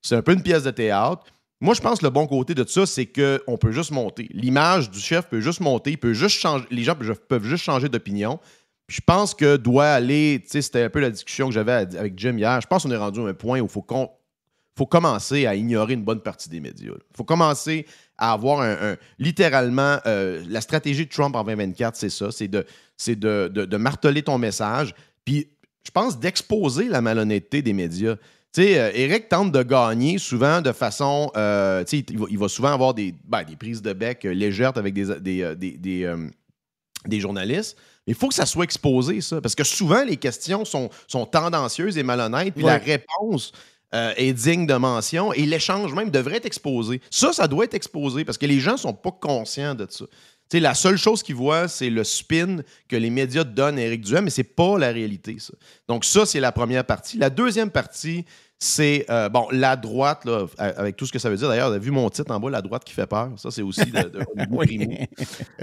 c'est un peu une pièce de théâtre. Moi, je pense que le bon côté de ça, c'est qu'on peut juste monter. L'image du chef peut juste monter, il peut juste changer, les gens peuvent juste changer d'opinion. Puis je pense que doit aller, c'était un peu la discussion que j'avais avec Jim hier, je pense qu'on est rendu à un point où il faut commencer à ignorer une bonne partie des médias. Il faut commencer à avoir littéralement, la stratégie de Trump en 2024, c'est ça, c'est de marteler ton message, puis je pense d'exposer la malhonnêteté des médias. Tu sais, Éric tente de gagner souvent de façon, il va souvent avoir des prises de bec légères avec des journalistes. Mais il faut que ça soit exposé, ça, parce que souvent, les questions sont tendancieuses et malhonnêtes, puis la réponse est digne de mention et l'échange même devrait être exposé. Ça doit être exposé parce que les gens ne sont pas conscients de ça. T'sais, la seule chose qu'ils voient, c'est le spin que les médias donnent à Éric Duhem, mais ce n'est pas la réalité, ça. Donc ça, c'est la première partie. La deuxième partie, c'est, la droite, là, avec tout ce que ça veut dire. D'ailleurs, vous avez vu mon titre en bas, la droite qui fait peur. Ça, c'est aussi de Primo.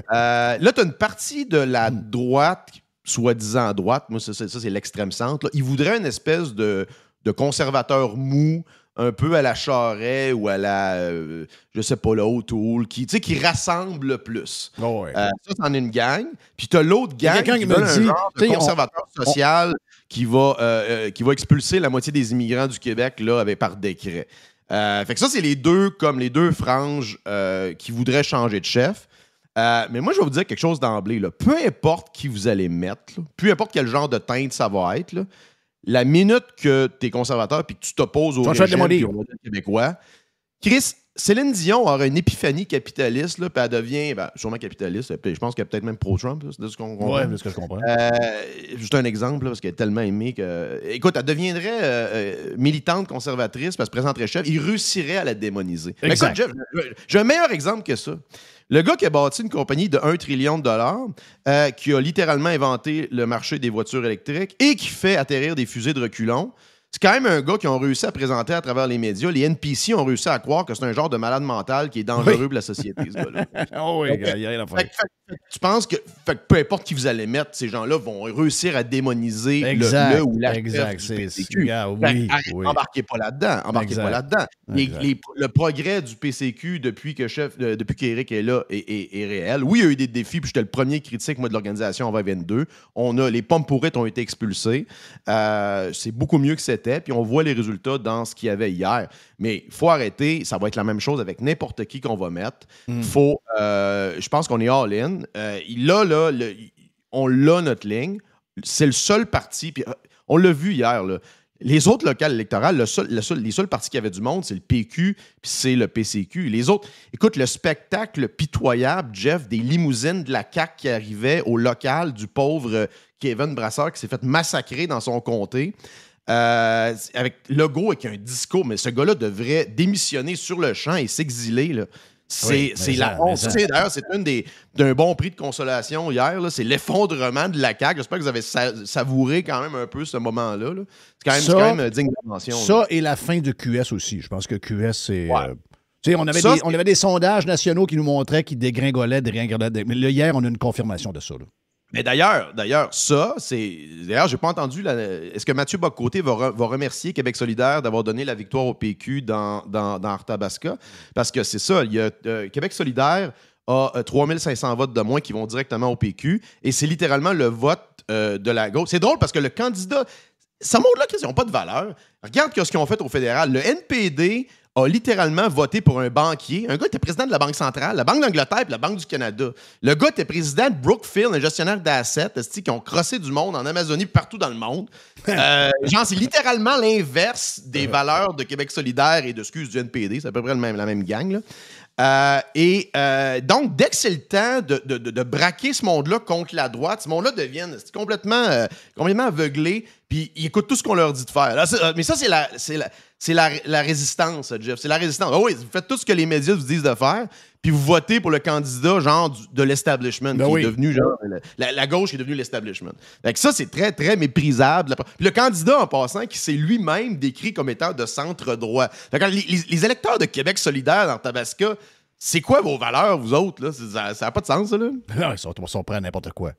Là, tu as une partie de la droite, soi-disant droite, moi, ça c'est l'extrême centre. Là. Ils voudraient une espèce de conservateur mou, un peu à la Charest ou à la, je sais pas, la O'Toole, qui rassemble le plus. Oh ouais. Ça, c'en est une gang. Puis t'as l'autre gang qui veut un genre de conservateur social qui va expulser la moitié des immigrants du Québec là, par décret. Fait que ça, c'est les deux franges qui voudraient changer de chef. Mais moi, je vais vous dire quelque chose d'emblée. Là. Peu importe qui vous allez mettre, là, peu importe quel genre de teinte ça va être, là, la minute que tu es conservateur et que tu t'opposes au régime et au modèle québécois, Chris, Céline Dion aura une épiphanie capitaliste, puis elle devient sûrement capitaliste. Je pense qu'elle est peut-être même pro-Trump, de ce qu'on comprend. Oui, de ce que je comprends. Juste un exemple, là, parce qu'elle est tellement aimée que... Écoute, elle deviendrait militante conservatrice, puis elle se présenterait chef. Il réussirait à la démoniser. Écoute, Jeff, j'ai un meilleur exemple que ça. Le gars qui a bâti une compagnie de 1 trillion de dollars, qui a littéralement inventé le marché des voitures électriques et qui fait atterrir des fusées de reculons, c'est quand même un gars qui ont réussi à présenter à travers les médias. Les NPC ont réussi à croire que c'est un genre de malade mental qui est dangereux pour la société, ce gars-là. Oh oui, il y a rien à faire. Tu penses que peu importe qui vous allez mettre, ces gens-là vont réussir à démoniser Exact, le ou la exact. chef du C'est- PCQ. regarde, oui, oui. Embarquez pas là-dedans. Embarquez Exact. pas là-dedans. Exact. Le progrès du PCQ depuis qu'Éric est là est réel. Oui, il y a eu des défis, puis j'étais le premier critique, moi, de l'organisation en 2022. Les pommes pourrites ont été expulsées. C'est beaucoup mieux que c'était, puis on voit les résultats dans ce qu'il y avait hier. Mais il faut arrêter, ça va être la même chose avec n'importe qui qu'on va mettre. Je pense qu'on est all-in. On l'a notre ligne. C'est le seul parti, puis on l'a vu hier, là. Les autres locales électorales, les seuls partis qui avaient du monde, c'est le PQ puis c'est le PCQ. Les autres, écoute, le spectacle pitoyable, Jeff, des limousines de la CAQ qui arrivaient au local du pauvre Kevin Brasseur qui s'est fait massacrer dans son comté. Avec Legault avec un discours, mais ce gars-là devrait démissionner sur le champ et s'exiler, là. C'est la honte. D'ailleurs, c'est d'un bon prix de consolation hier. là. C'est l'effondrement de la CAQ. J'espère que vous avez savouré quand même un peu ce moment-là. Là. C'est quand même digne de mention. Ça et la fin de QS aussi. Je pense que QS, c'est... Ouais. On avait des sondages nationaux qui nous montraient qu'ils dégringolaient. Mais là, hier, on a une confirmation de ça. Là. Mais d'ailleurs, ça, c'est. D'ailleurs, j'ai pas entendu. Est-ce que Mathieu Bock-Côté va remercier Québec solidaire d'avoir donné la victoire au PQ dans Arthabasca? Parce que c'est ça. Il y a, Québec solidaire a 3500 votes de moins qui vont directement au PQ. Et c'est littéralement le vote de la gauche. C'est drôle parce que le candidat. Ça montre là qu'ils n'ont pas de valeur. Regarde ce qu'ils ont fait au fédéral. Le NPD a littéralement voté pour un banquier. Un gars était président de la Banque centrale, la Banque d'Angleterre et la Banque du Canada. Le gars était président de Brookfield, un gestionnaire d'assets qui ont crossé du monde en Amazonie partout dans le monde. C'est littéralement l'inverse des valeurs de Québec solidaire et du NPD. C'est à peu près la même gang. Là. Donc, dès que c'est le temps de braquer ce monde-là contre la droite, ce monde-là devient complètement aveuglé, puis ils écoutent tout ce qu'on leur dit de faire. Là, mais ça, c'est la résistance, Jeff. C'est la résistance. Ah oui, vous faites tout ce que les médias vous disent de faire, puis vous votez pour le candidat genre de l'establishment, qui est devenu genre la gauche qui est devenue l'establishment. Donc ça, c'est très, très méprisable. Puis le candidat, en passant, qui s'est lui-même décrit comme étant de centre-droit. Les électeurs de Québec solidaire dans Tabasca, c'est quoi vos valeurs, vous autres? Là? Ça n'a pas de sens, ça, là? Non, ils sont prêts à n'importe quoi.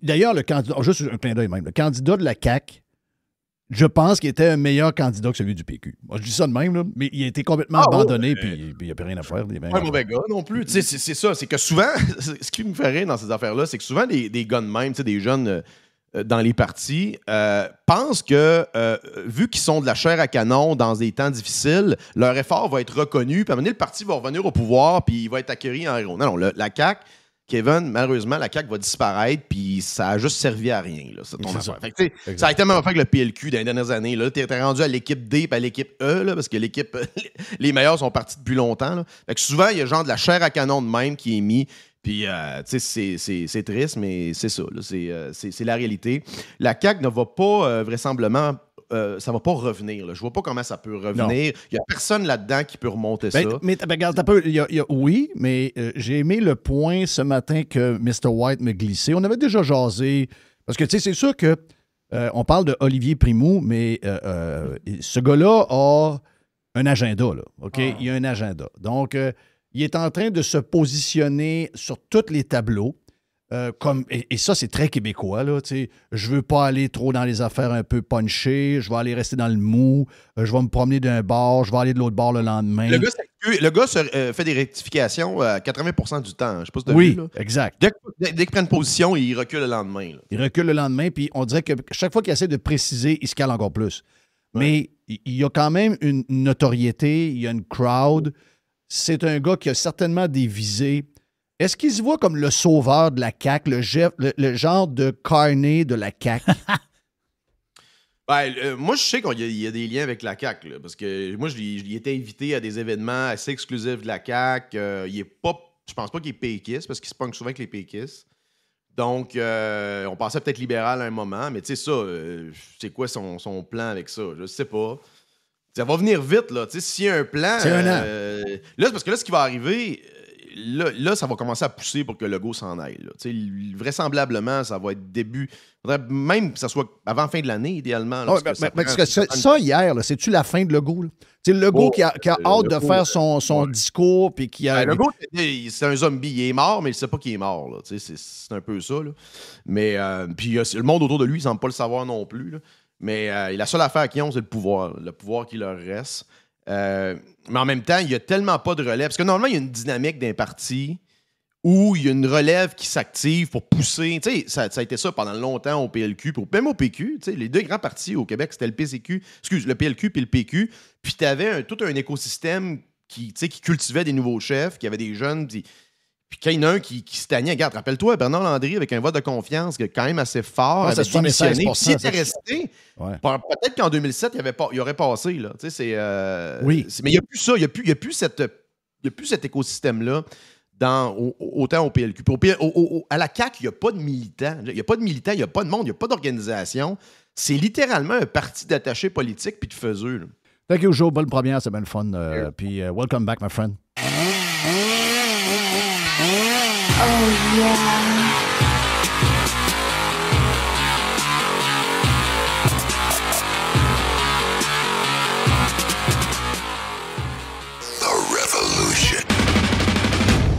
D'ailleurs, le candidat, juste un clin d'œil même, le candidat de la CAQ, je pense qu'il était un meilleur candidat que celui du PQ. Moi, je dis ça de même, là, mais il a été complètement abandonné, puis il n'y a plus rien à faire. Pas un mauvais gars non plus. C'est ça, c'est que souvent, ce qui me fait rire dans ces affaires-là, c'est que souvent, des gars de même, des jeunes dans les partis, pensent que, vu qu'ils sont de la chair à canon dans des temps difficiles, leur effort va être reconnu, puis à un moment donné, le parti va revenir au pouvoir, puis il va être accueilli en héros. Non, la CAQ, Kevin, malheureusement, la CAQ va disparaître, puis ça a juste servi à rien. Là, ça a été même affaire avec le PLQ dans les dernières années. Tu es rendu à l'équipe D et à l'équipe E, là, parce que les meilleurs sont partis depuis longtemps. Là. Fait que souvent, il y a genre de la chair à canon de même qui est mis. Puis, c'est triste, mais c'est ça. Là, c'est la réalité. La CAQ ne va pas vraisemblablement. Ça va pas revenir. Là. Je vois pas comment ça peut revenir. Il n'y a personne là-dedans qui peut remonter ça. Mais regarde, oui, mais j'ai aimé le point ce matin que Mr. White me glissait. On avait déjà jasé. Parce que, tu sais, c'est sûr que on parle de Olivier Primoux, mais ce gars-là a un agenda, là. OK? Il y a un agenda. Donc, il est en train de se positionner sur tous les tableaux. Et ça, c'est très québécois. Là, je veux pas aller trop dans les affaires un peu punchées. Je vais aller rester dans le mou. Je vais me promener d'un bord. Je vais aller de l'autre bord le lendemain. Le gars fait des rectifications à 80% du temps. Je sais pas si tu as vu, là. Exact. Dès qu'il prend une position, il recule le lendemain. Là. Il recule le lendemain, puis on dirait que chaque fois qu'il essaie de préciser, il se cale encore plus. Ouais. Mais il y a quand même une notoriété, il y a une crowd. C'est un gars qui a certainement des visées. Est-ce qu'il se voit comme le sauveur de la CAQ, le genre de Carney de la CAQ? Moi, je sais qu'il y a des liens avec la CAQ, là, parce que moi, j'y étais invité à des événements assez exclusifs de la CAQ. Je pense pas qu'il est péquiste, parce qu'il se pogne souvent avec les péquistes. Donc, on pensait peut-être libéral à un moment, mais tu sais ça, c'est quoi son plan avec ça? Je sais pas. Ça va venir vite, là. S'il y a un plan... C'est un an. Là, c'est parce que là, ce qui va arriver... là, ça va commencer à pousser pour que Legault s'en aille. Là. Vraisemblablement, ça va être début. Faudrait même que ça soit avant fin de l'année, idéalement. Là, ça, hier, là, c'est-tu la fin de Legault? C'est Legault qui a hâte de faire son discours. Puis qui a... Legault, c'est un zombie. Il est mort, mais il ne sait pas qu'il est mort. Là. C'est un peu ça. Là. Mais puis le monde autour de lui, il ne semble pas le savoir non plus. Là. Mais la seule affaire qu'ils ont, c'est le pouvoir qui leur reste. Mais en même temps, il n'y a tellement pas de relève. Parce que normalement, il y a une dynamique d'un parti où il y a une relève qui s'active pour pousser. Tu sais, ça a été ça pendant longtemps au PLQ, puis même au PQ. Tu sais, les deux grands partis au Québec, c'était le PLQ puis le PQ. Puis tu avais tout un écosystème qui cultivait des nouveaux chefs, qui avait des jeunes. Puis quand il y en a un qui se stagnait, regarde, rappelle-toi, Bernard Landry, avec un vote de confiance quand même assez fort, avait démissionné. Puis s'il était resté, peut-être qu'en 2007, il aurait passé. Là. Tu sais, mais il n'y a plus ça. Il n'y a plus cet écosystème-là. Autant au PLQ. À la CAQ, il n'y a pas de militants. Il n'y a pas de militants, il n'y a pas de monde, il n'y a pas d'organisation. C'est littéralement un parti d'attachés politiques puis de faiseux. Thank you, Joe. Bonne première, c'est bien le fun. Puis welcome back, my friend. Oh yeah.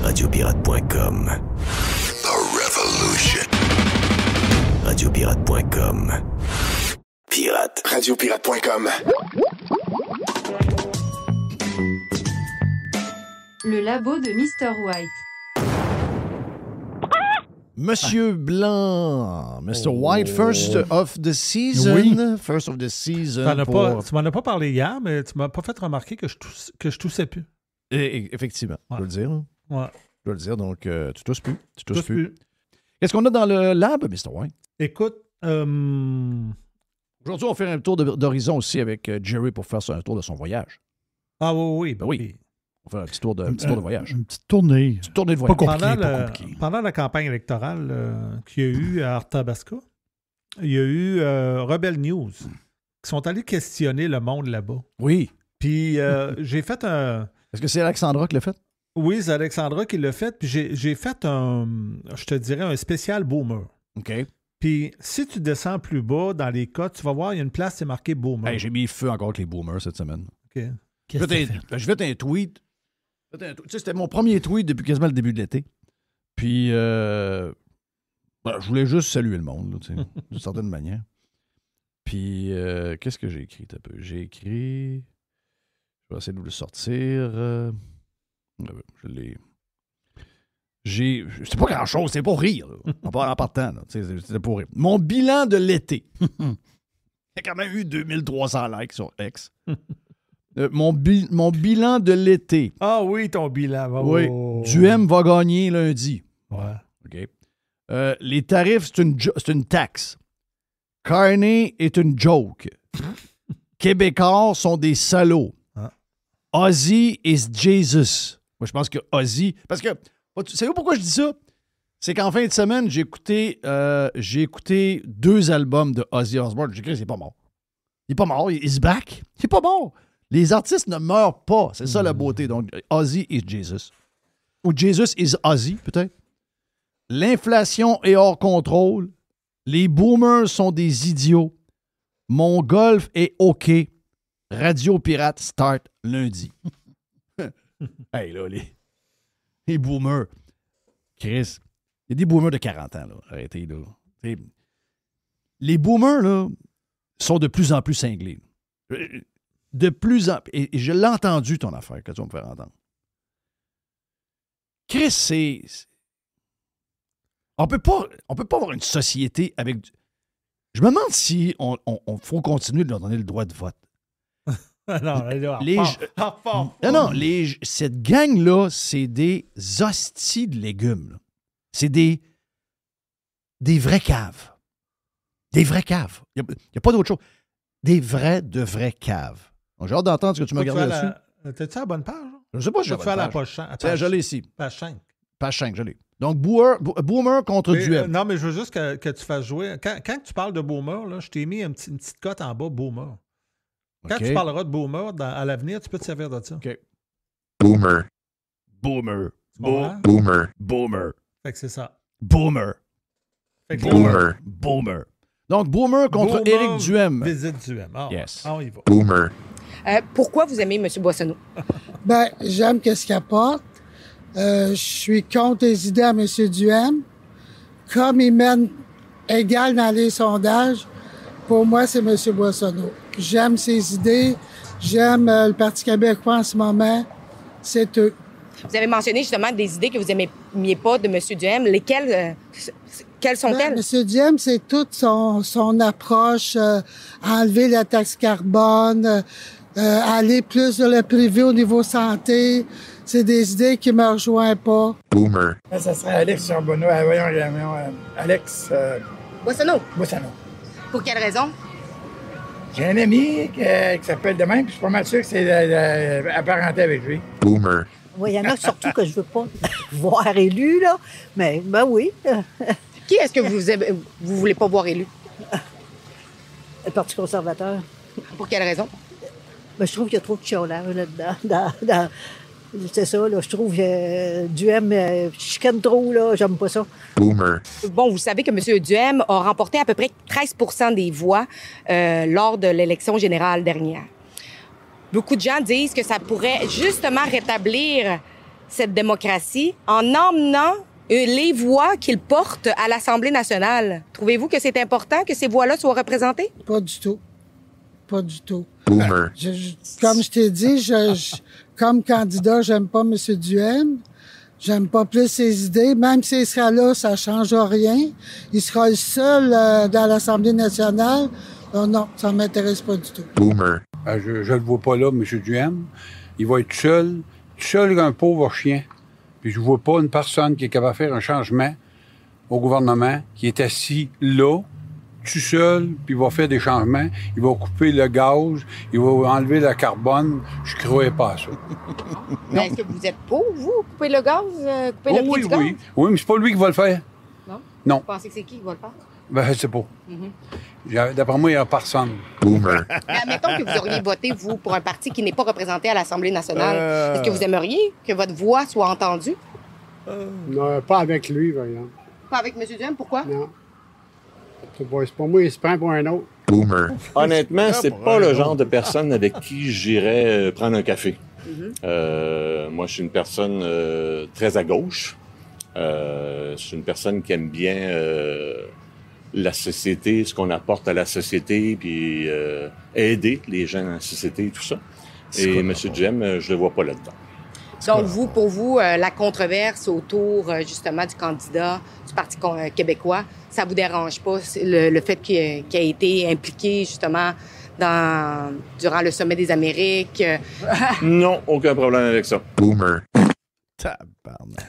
Radiopirate.com. The Revolution. Radiopirate.com. Pirate. Radiopirate.com. Le labo de Mr. White. Monsieur Blanc, Mr. White, first of the season. Oui. First of the season. Tu m'en as pas parlé hier, mais tu m'as pas fait remarquer que je toussais plus. Effectivement, je dois le dire. Ouais. Je dois le dire, donc tu tousses plus. Tu tousses plus. Qu'est-ce qu'on a dans le lab, Mr. White? Écoute, aujourd'hui, on va faire un tour d'horizon aussi avec Jerry pour faire un tour de son voyage. Ah oui. Oui. On va faire un petit tour de voyage. Une petite tournée. Une petite tournée de voyage. Pas compliqué. Pendant la campagne électorale qu'il y a eu à Arthabasca, il y a eu Rebel News qui sont allés questionner le monde là-bas. Oui. Puis j'ai fait un... Est-ce que c'est Alexandra qui l'a fait? Oui, c'est Alexandra qui l'a fait. Puis j'ai fait je te dirais, un spécial boomer. OK. Puis si tu descends plus bas dans les codes, tu vas voir, il y a une place, c'est marqué boomer. Hey, j'ai mis feu encore avec les boomers cette semaine. OK. Je fait un tweet. Tu sais, c'était mon premier tweet depuis quasiment le début de l'été. Puis, je voulais juste saluer le monde, d'une certaine manière. Puis, qu'est-ce que j'ai écrit un peu? J'ai écrit... Je vais essayer de vous le sortir. Je l'ai... C'est pas grand-chose, c'est pour rire. Là. En partant, c'était pour rire. Mon bilan de l'été. Il y a quand même eu 2300 likes sur X. Mon bilan de l'été. Ah oui, ton bilan. Oui. Duhem va gagner lundi. Ouais. OK. Les tarifs, c'est une taxe. Carney est une joke. Québécois sont des salauds. Ozzy is Jesus. Moi, je pense que Ozzy... Parce que, savez-vous pourquoi je dis ça? C'est qu'en fin de semaine, j'ai écouté 2 albums de Ozzy Osbourne. J'ai écrit, c'est pas mort. Il est pas mort, il is back. Il est pas mort. Les artistes ne meurent pas. C'est ça la beauté. Donc, Ozzy is Jesus. Ou Jesus is Ozzy, peut-être. L'inflation est hors contrôle. Les boomers sont des idiots. Mon golf est OK. Radio Pirate start lundi. Hey, là, les boomers. Chris, il y a des boomers de 40 ans, là. Arrêtez, là. Les boomers, là, sont de plus en plus cinglés. De plus en plus. Et je l'ai entendu, ton affaire, que tu vas me faire entendre. Chris, c'est. On peut pas avoir une société avec. Je me demande si on faut continuer de leur donner le droit de vote. Cette gang-là, c'est des hosties de légumes. Là. C'est des vrais caves. Des vrais caves. Il n'y a pas d'autre chose. Des vrais caves. Donc, j'ai hâte d'entendre ce que tu m'as gardé là-dessus. T'as-tu la bonne page? Je ne sais pas si j'ai la page. Je l'ai ici. Page 5. Page 5, je l'ai. Donc, Boomer contre Duhem. Non, mais je veux juste que tu fasses jouer. Quand tu parles de Boomer, là, je t'ai mis une petite cote en bas, Boomer. Quand tu parleras de Boomer à l'avenir, tu peux te servir de ça. OK. Boomer. Boomer. Boomer. Boomer. Fait que c'est ça. Boomer. Fait que Boomer. Boomer. Donc, Boomer contre Boomer Éric Duhem. Visite Duhem. Ah, Yes. on y va. Boomer. Pourquoi vous aimez M. Boissonneau? Ben, j'aime ce qu'il apporte. Je suis contre les idées à M. Duhem. Comme il mène égal dans les sondages, pour moi, c'est M. Boissonneau. J'aime ses idées. J'aime le Parti québécois en ce moment. C'est eux. Vous avez mentionné justement des idées que vous n'aimiez pas de M. Duhem. Lesquelles? Quelles sont-elles? M. Duhem, c'est toute son approche, enlever la taxe carbone, aller plus dans le privé au niveau santé. C'est des idées qui me rejoignent pas. Boomer. Ça serait Alex Charbonneau. Alex Boissonneau. Boissonneau. Pour quelle raison? J'ai un ami qui s'appelle de même, puis je suis pas mal sûr que c'est apparenté avec lui. Boomer. Oui, il y en a surtout que je veux pas voir élu, là. Mais, ben oui. Qui est-ce que vous voulez pas voir élu? Le Parti conservateur. Pour quelle raison? Ben, je trouve qu'il y a trop de chiolage là-dedans. C'est ça, là. Je trouve que Duhem chicane trop, là. J'aime pas ça. Boomer. Bon, vous savez que M. Duhem a remporté à peu près 13 % des voix lors de l'élection générale dernière. Beaucoup de gens disent que ça pourrait justement rétablir cette démocratie en emmenant les voix qu'il porte à l'Assemblée nationale. Trouvez-vous que c'est important que ces voix-là soient représentées? Pas du tout. Pas du tout. Boomer. Comme je t'ai dit, comme candidat, j'aime pas M. Duhem. J'aime pas plus ses idées. Même s'il sera là, ça change rien. Il sera le seul dans l'Assemblée nationale. Non, ça m'intéresse pas du tout. Boomer. Je le vois pas là, M. Duhem. Il va être tout seul un pauvre chien. Puis je vois pas une personne qui est capable de faire un changement au gouvernement, qui est assis là, tout seul, puis il va faire des changements. Il va couper le gaz, il va enlever le carbone. Je croyais pas à ça. Mais est-ce que vous êtes pour, vous, couper le gaz, couper le prix du gaz? Oui, mais c'est pas lui qui va le faire. Non? Non. Vous pensez que c'est qui va le faire? Ben, je sais pas. D'après moi, il n'y a personne. Boomer. Mais admettons que vous auriez voté, vous, pour un parti qui n'est pas représenté à l'Assemblée nationale. Est-ce que vous aimeriez que votre voix soit entendue? Non, pas avec lui, par exemple. Pas avec M. Duhem, pourquoi? Non. C'est pas moi, il se prend pour un autre. Boomer. Honnêtement, c'est pas le genre de personne avec qui j'irais prendre un café. Moi, je suis une personne très à gauche. Je suis une personne qui aime bien la société, ce qu'on apporte à la société, puis aider les gens dans la société et tout ça. Et M. Duhem, je le vois pas là-dedans. Donc, pour vous, la controverse autour, justement, du candidat du Parti québécois, ça vous dérange pas, le fait qu'il ait été impliqué, justement, durant le sommet des Amériques? Non, aucun problème avec ça. Boomer. Tabarnak.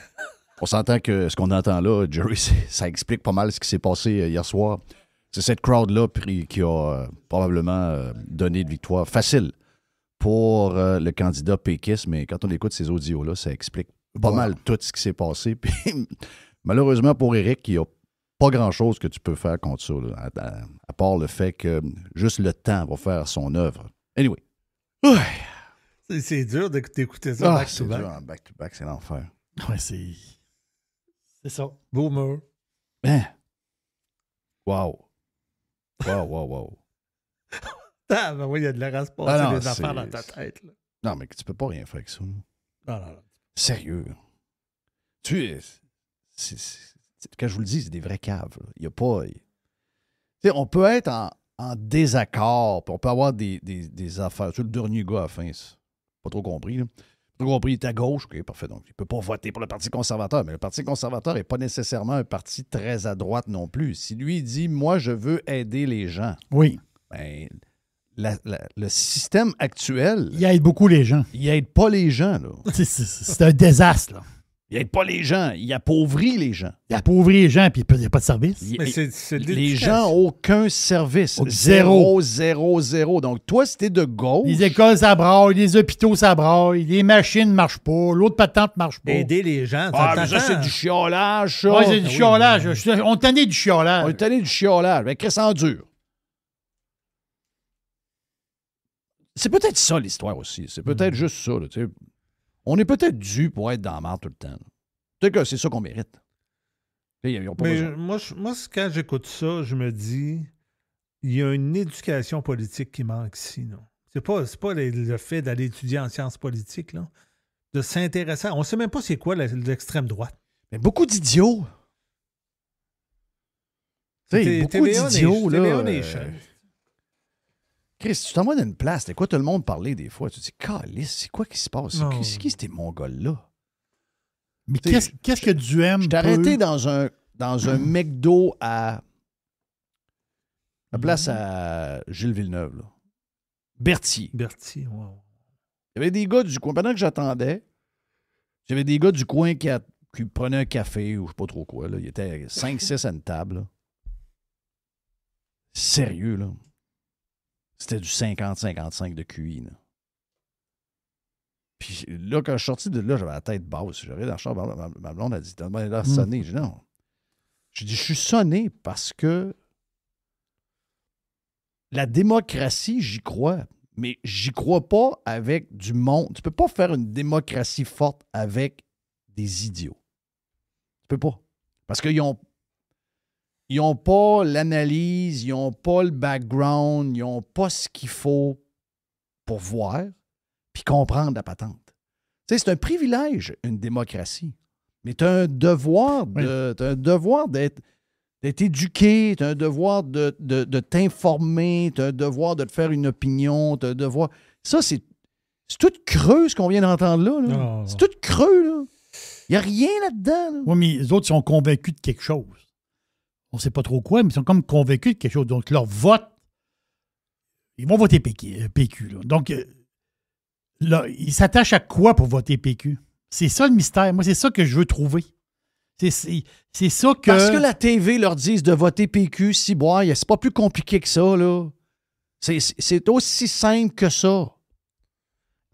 On s'entend que ce qu'on entend là, Jerry, ça explique pas mal ce qui s'est passé hier soir. C'est cette crowd-là qui a probablement donné de victoire facile pour le candidat péquiste, mais quand on écoute ces audios-là, ça explique pas mal tout ce qui s'est passé. Puis, malheureusement pour Éric, il n'y a pas grand-chose que tu peux faire contre ça, là, à part le fait que juste le temps va faire son œuvre. Anyway. C'est dur d'écouter ça back-to-back. C'est dur en back-to-back, c'est l'enfer. Ouais, c'est ça. Boomer. Hein? Wow. Wow. Ah, ben oui, il y a de l'air à se passer des affaires dans ta tête. Là. Non, mais tu peux pas rien faire avec ça. Non. Sérieux. Quand je vous le dis, c'est des vrais caves. Il n'y a pas... on peut être en désaccord, puis on peut avoir des affaires. Tu sais, le dernier gars à la fin, c'est pas trop compris. Là. Pas trop compris, il est à gauche. OK, parfait. Donc, il ne peut pas voter pour le Parti conservateur. Mais le Parti conservateur n'est pas nécessairement un parti très à droite non plus. Si lui il dit « Moi, je veux aider les gens », oui. Ben, le système actuel... Il aide beaucoup les gens. Il aide pas les gens, là. C'est un désastre, là. Il aide pas les gens. Il appauvrit les gens. Il appauvrit les gens, puis il n'y a pas de service. Les gens n'ont aucun service. Zéro. Zéro. Donc, toi, si t'es de gauche... Les écoles, ça braille. Les hôpitaux, ça braille. Les machines ne marchent pas. L'autre patente ne marche pas. Aider les gens. Ça, c'est du chiolage, ça. Oui, c'est du chiolage. On est tanné du chiolage. On est tanné du chiolage. Mais Chris en dur. C'est peut-être ça, l'histoire aussi. C'est peut-être juste ça. Là, on est peut-être dû pour être dans la merde tout le temps. Peut-être que c'est ça qu'on mérite. Ils ont pas Mais besoin. moi, quand j'écoute ça, je me dis, il y a une éducation politique qui manque ici. Non? C'est pas le fait d'aller étudier en sciences politiques, là, de s'intéresser. On ne sait même pas c'est quoi l'extrême droite. Mais beaucoup d'idiots. Beaucoup d'idiots, là. Chris, tu t'en vas dans une place, t'écoutes tout le monde parler des fois. Tu te dis, calice, c'est quoi qui se passe? C'est qui ces Mongols-là? Mais qu'est-ce que Duhem Je t'ai arrêté dans un McDo à la place à Gilles Villeneuve, là. Berthier. Berthier, wow. Il y avait des gars du coin. Pendant que j'attendais, j'avais des gars du coin qui prenaient un café ou je sais pas trop quoi. Là. Il y était 5-6 à une table. Là. Sérieux, là. C'était du 50-55 de QI. Là. Puis là, quand je suis sorti de là, j'avais la tête basse. J'arrivais dans le char, ma blonde a dit, t'as l'air sonné. J'ai dit non. J'ai dit, je suis sonné parce que la démocratie, j'y crois. Mais j'y crois pas avec du monde. Tu peux pas faire une démocratie forte avec des idiots. Tu peux pas. Parce qu'ils ont pas l'analyse, ils n'ont pas le background, ils n'ont pas ce qu'il faut pour voir puis comprendre la patente. Tu sais, c'est un privilège, une démocratie. Mais tu as un devoir d'être éduqué, tu as un devoir de t'informer, tu as un devoir de te faire une opinion, tu as un devoir... Ça, c'est tout creux, ce qu'on vient d'entendre là. Oh. C'est tout creux, là. Il n'y a rien là-dedans. Là. Oui, mais les autres sont convaincus de quelque chose. On ne sait pas trop quoi, mais ils sont comme convaincus de quelque chose. Donc, leur vote, ils vont voter PQ. Là. Donc, là, ils s'attachent à quoi pour voter PQ? C'est ça le mystère. Moi, c'est ça que je veux trouver. C'est ça que... Parce que la TV leur dit de voter PQ, c'est pas plus compliqué que ça, là. C'est aussi simple que ça.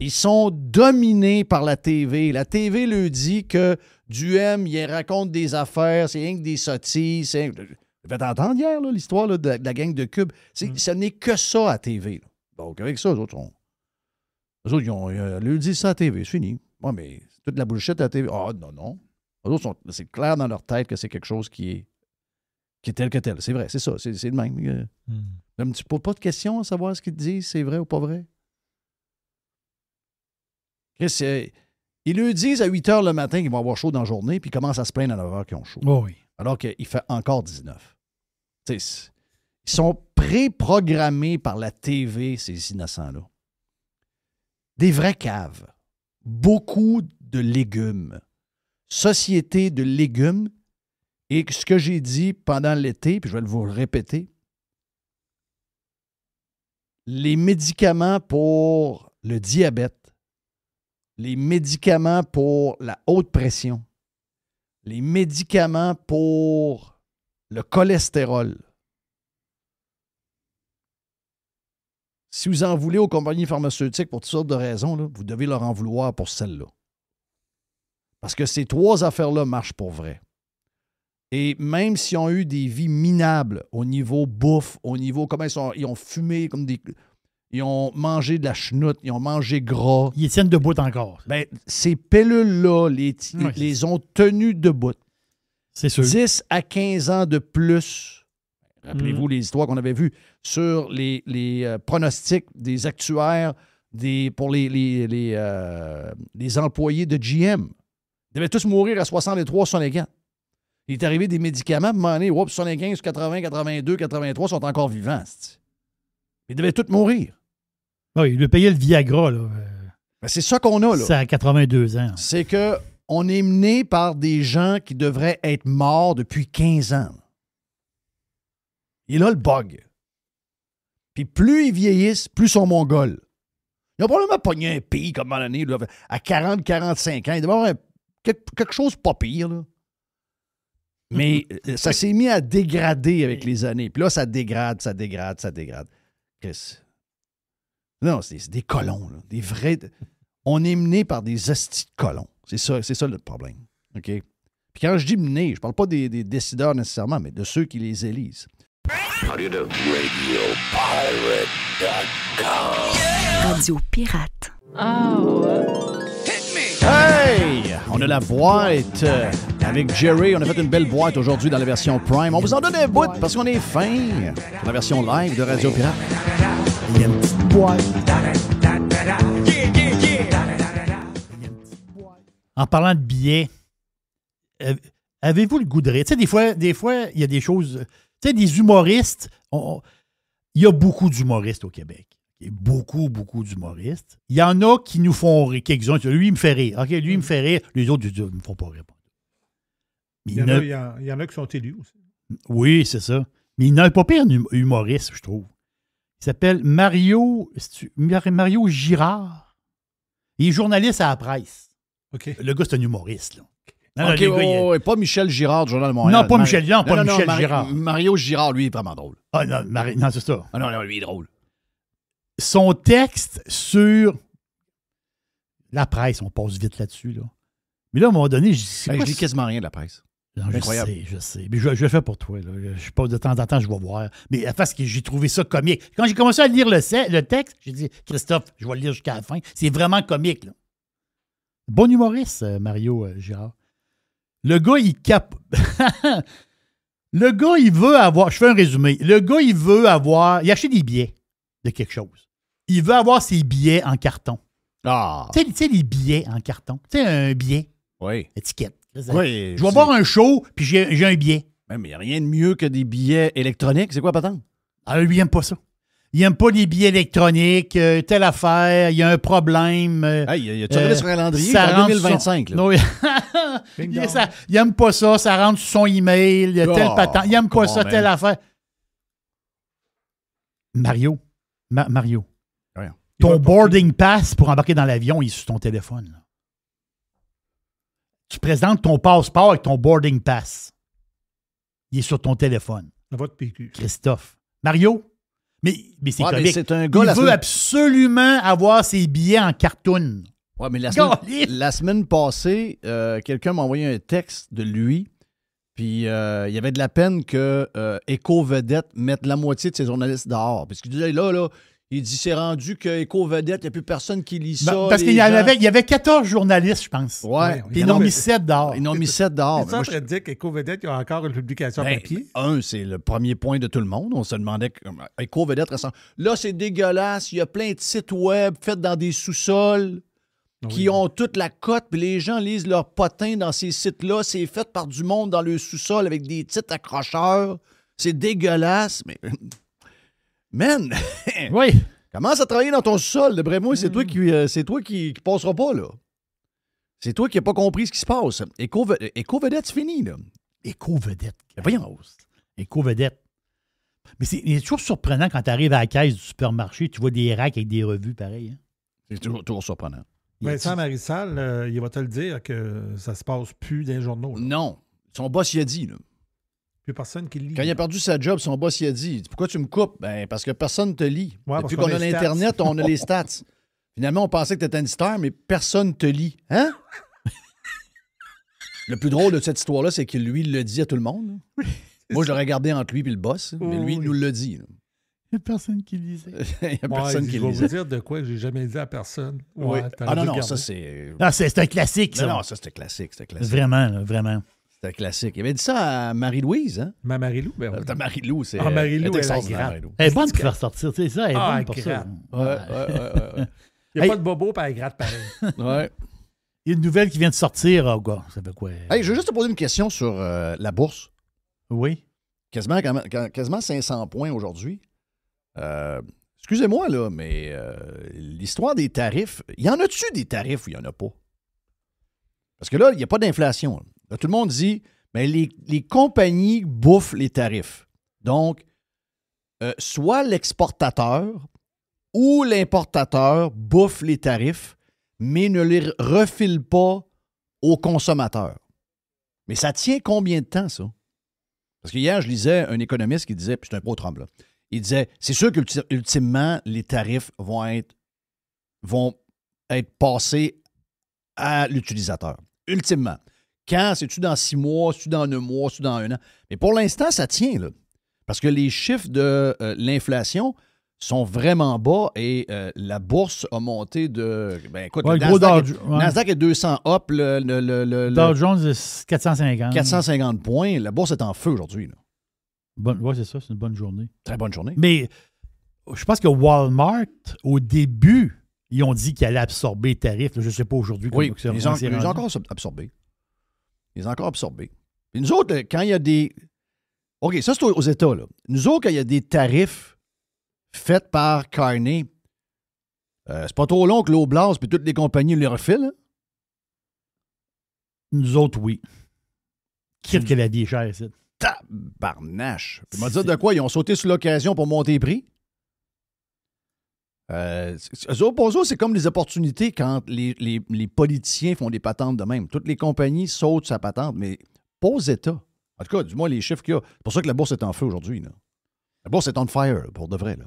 Ils sont dominés par la TV. La TV leur dit que Duhem, il raconte des affaires, c'est rien que des sottises. Faites entendre hier l'histoire là, de la gang de Cube. Ce n'est que ça à la TV. Là. Donc, avec ça, eux autres, ils ont leur dit ça à la TV, c'est fini. Ouais, mais c'est toute la bullshit à la TV. Ah, non. Eux autres, c'est clair dans leur tête que c'est quelque chose qui est tel que tel. C'est vrai, c'est ça, c'est le même. Même, tu ne poses pas de questions à savoir ce qu'ils te disent, c'est vrai ou pas vrai. Chris, ils lui disent à 8 h le matin qu'ils vont avoir chaud dans la journée, puis ils commencent à se plaindre à 9 h qu'ils ont chaud. Oh oui. Alors qu'il fait encore 19. T'sais, ils sont préprogrammés par la TV, ces innocents-là. Des vrais caves. Beaucoup de légumes. Société de légumes. Et ce que j'ai dit pendant l'été, puis je vais vous le répéter, les médicaments pour le diabète, les médicaments pour la haute pression, les médicaments pour le cholestérol. Si vous en voulez aux compagnies pharmaceutiques pour toutes sortes de raisons, là, vous devez leur en vouloir pour celle-là. Parce que ces trois affaires-là marchent pour vrai. Et même s'ils ont eu des vies minables au niveau bouffe, au niveau comment ils ont fumé comme des... Ils ont mangé de la chenoute, ils ont mangé gras. Ils tiennent debout encore. Ben, ces pilules-là les ont tenus debout. C'est sûr. 10 à 15 ans de plus. Rappelez-vous les histoires qu'on avait vues sur les pronostics des actuaires pour les employés de GM. Ils devaient tous mourir à 63, 64. Il est arrivé des médicaments, à un moment donné, 75, 80, 82, 83 sont encore vivants. Ils devaient tous mourir. Oui, il lui payait le Viagra, là. Ben, c'est ça qu'on a, là. C'est à 82 ans. C'est qu'on est mené par des gens qui devraient être morts depuis 15 ans. Et là, le bug. Puis plus ils vieillissent, plus ils sont mongols. Ils ont probablement pogné un pays, comme à un moment donné, là, à 40, 45 ans. Il doit y avoir quelque chose pas pire, là. Mais ça s'est mis à dégrader avec les années. Puis là, ça dégrade. Chris. Non, c'est des colons, là. Des vrais... On est mené par des hosties de colons. C'est ça le problème. OK? Puis quand je dis mené, je parle pas des décideurs nécessairement, mais de ceux qui les élisent. How do you do? RadioPirate.com. Radio Pirate. Hey! On On a la boîte avec Jerry. On a fait une belle boîte aujourd'hui dans la version Prime. On vous en donne un bout parce qu'on est fin. Dans la version live de Radio Pirate. Il y a une petite boîte. En parlant de billets, avez-vous le goût de rire? Tu sais, des fois, il y a des choses... Tu sais, des humoristes... Il y a beaucoup d'humoristes au Québec. Il y a beaucoup d'humoristes. Il y en a qui nous font rire. Quelques-uns, lui, il me fait rire. OK, lui, il me fait rire. Les autres, ils ne me font pas répondre. Il y en a qui sont élus aussi. Oui, c'est ça. Mais il n'a pas pire humoriste, je trouve. Il s'appelle Mario Girard. Il est journaliste à la presse. OK. Le gars, c'est un humoriste, là. Non, OK, pas Michel Girard du Journal de Montréal. Non, pas Michel Girard. Mario Girard, lui, est vraiment drôle. Ah non, c'est ça. Ah non, lui, il est drôle. Son texte sur la presse, on passe vite là-dessus, là. Mais là, à un moment donné, je lis quasiment rien de la presse. Non, je sais. Mais je le fais pour toi. Là. Je sais pas, de temps en temps, je vais voir. Mais parce que j'ai trouvé ça comique. Quand j'ai commencé à lire le texte, j'ai dit, Christophe, je vais le lire jusqu'à la fin. C'est vraiment comique, là. Bon humoriste, Mario Girard. Le gars, Le gars, il veut avoir... Je fais un résumé. Le gars, il veut avoir... Il a acheté des billets de quelque chose. Il veut avoir ses billets en carton. Ah! Tu sais, les billets en carton. Tu sais, un billet. Oui. Étiquette. Oui, je vais voir un show, puis j'ai un billet. Mais il n'y a rien de mieux que des billets électroniques. C'est quoi, patente? Ah, lui, il n'aime pas ça. Il n'aime pas les billets électroniques, telle affaire, il y a un problème. Il a regardé sur un calendrier en 2025. Là. Non, il n'aime pas ça, ça rentre sur son email, tel patente. Il n'aime pas ça, telle affaire. Mario, ton boarding pass pour embarquer dans l'avion, il est sur ton téléphone. Là. Tu présentes ton passeport avec ton boarding pass. Il est sur ton téléphone. Votre PQ. Christophe. Mario? Mais c'est comique. Mais c'est un gars, il veut absolument avoir ses billets en cartoon. Oui, mais la semaine passée, quelqu'un m'a envoyé un texte de lui, puis il y avait de la peine que Éco-Vedette mette la moitié de ses journalistes dehors. Parce qu'il disait, là, il dit, c'est rendu que Éco-Vedette, il n'y a plus personne qui lit ça. Parce qu'il y avait 14 journalistes, je pense. Ouais. Puis ils en ont mis 7 dehors. Ils en ont mis 7 dehors. C'est ça, je te dis qu'Éco-Vedette, il y a encore une publication papier. C'est le premier point de tout le monde. On se demandait, Éco-Vedette ressemble. Là, c'est dégueulasse. Il y a plein de sites web faits dans des sous-sols qui ont toute la cote, puis les gens lisent leurs potins dans ces sites-là. C'est fait par du monde dans le sous-sol avec des titres accrocheurs. C'est dégueulasse, mais... Man! Oui! Commence à travailler dans ton sous-sol. D'après moi, c'est toi qui passeras pas, là. C'est toi qui n'as pas compris ce qui se passe. Éco-Vedette, c'est fini, là. Éco-Vedette. Voyons. Éco-Vedette. Mais c'est toujours surprenant quand tu arrives à la caisse du supermarché, tu vois des racks avec des revues pareilles. Hein? C'est toujours surprenant. Vincent Marissal, il va te le dire que ça se passe plus dans les journaux. Là. Non. Son boss, il a dit, là. Plus personne qui lit. Quand il a perdu sa job, son boss, il a dit, pourquoi tu me coupes? Ben, parce que personne ne te lit. Ouais, depuis qu'on a l'Internet, on a les stats. Finalement, on pensait que tu étais une star, mais personne ne te lit. Hein? Le plus drôle de cette histoire-là, c'est que lui, il le dit à tout le monde. Moi, je l'aurais gardé entre lui et le boss, mais lui, il nous le dit. Là. Il n'y a personne qui lisait. Il n'y a personne qui lisait. Je vais vous dire de quoi que j'ai jamais dit à personne. Ouais, non, ça, c'est... Ah, c'est un classique, ça. Non, ça, c'était classique. Vraiment, là, vraiment. C'était classique. Il avait dit ça à Marie-Louise, hein? Ma Marie-Lou? Ben oui. Ta Marie-Lou, c'est... Ah, Marie-Lou, elle est bonne pour faire sortir, tu sais ça, elle est bonne pour ça. Ouais. Il n'y a pas de bobo, puis elle gratte pareil. Ouais. Il y a une nouvelle qui vient de sortir, gars. Ça fait quoi? Hey, je veux juste te poser une question sur la bourse. Oui. Quasiment 500 points aujourd'hui. Excusez-moi, là, mais l'histoire des tarifs, y en a-tu des tarifs ou il n'y en a pas? Parce que là, il n'y a pas d'inflation. Là, tout le monde dit, mais les compagnies bouffent les tarifs. Donc, soit l'exportateur ou l'importateur bouffe les tarifs, mais ne les refile pas aux consommateurs. Mais ça tient combien de temps, ça? Parce qu'hier, je lisais un économiste qui disait, puis c'est un pro-Trump, là, il disait, c'est sûr qu'ultimement, les tarifs vont être passés à l'utilisateur. Ultimement. Quand? C'est-tu dans 6 mois? C'est-tu dans 1 mois? C'est-tu dans 1 an? Mais pour l'instant, ça tient, là. Parce que les chiffres de l'inflation sont vraiment bas et la bourse a monté de... Ben, écoute, Ouais, le gros Nasdaq est 200 up. Le Dow Jones est 450. 450 points. La bourse est en feu aujourd'hui. Oui, c'est ça. C'est une bonne journée. Très bonne journée. Mais je pense que Walmart, au début, ils ont dit qu'ils allaient absorber les tarifs. Là, je ne sais pas aujourd'hui comment Oui, ils ont encore absorbé. Ils ont encore absorbé. Et nous autres, quand il y a des... OK, ça, c'est aux États. Là. Nous autres, quand il y a des tarifs faits par Carney, c'est pas trop long que l'Oblast et toutes les compagnies les refilent. Hein? Nous autres, oui. Quitte que la vie est chère, ici. Tabarnache. Tu m'as dit de quoi? Ils ont sauté sur l'occasion pour monter les prix? Pour eux, c'est comme des opportunités quand les politiciens font des patentes de même. Toutes les compagnies sautent sa patente, mais pas aux États. En tout cas, du moins, les chiffres qu'il y a. C'est pour ça que la bourse est en feu aujourd'hui. Là. La bourse est on fire, pour de vrai. Là.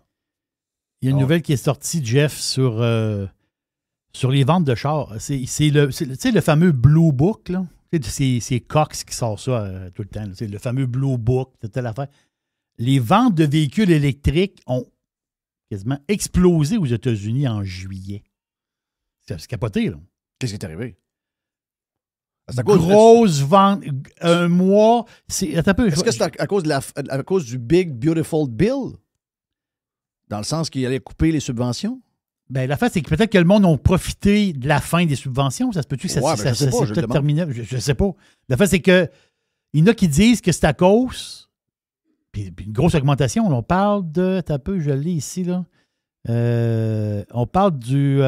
Il y a une nouvelle qui est sortie, Jeff, sur les ventes de chars. C'est le fameux Blue Book, là. C'est Cox qui sort ça tout le temps. C'est le fameux Blue Book, c'est telle affaire. Les ventes de véhicules électriques ont quasiment explosé aux États-Unis en juillet. C'est capoté, là. Qu'est-ce qui est arrivé? Grosse vente. Un mois. Est-ce que c'est à cause du Big Beautiful Bill? Dans le sens qu'il allait couper les subventions? Ben, la fait, c'est que peut-être que le monde a profité de la fin des subventions. Ça se peut-tu que ça s'est peut-être terminé? Je ne sais pas. La fait, c'est que il y en a qui disent que c'est à cause. Puis une grosse augmentation. On parle de. T'as peu, je l'ai ici, là. On parle du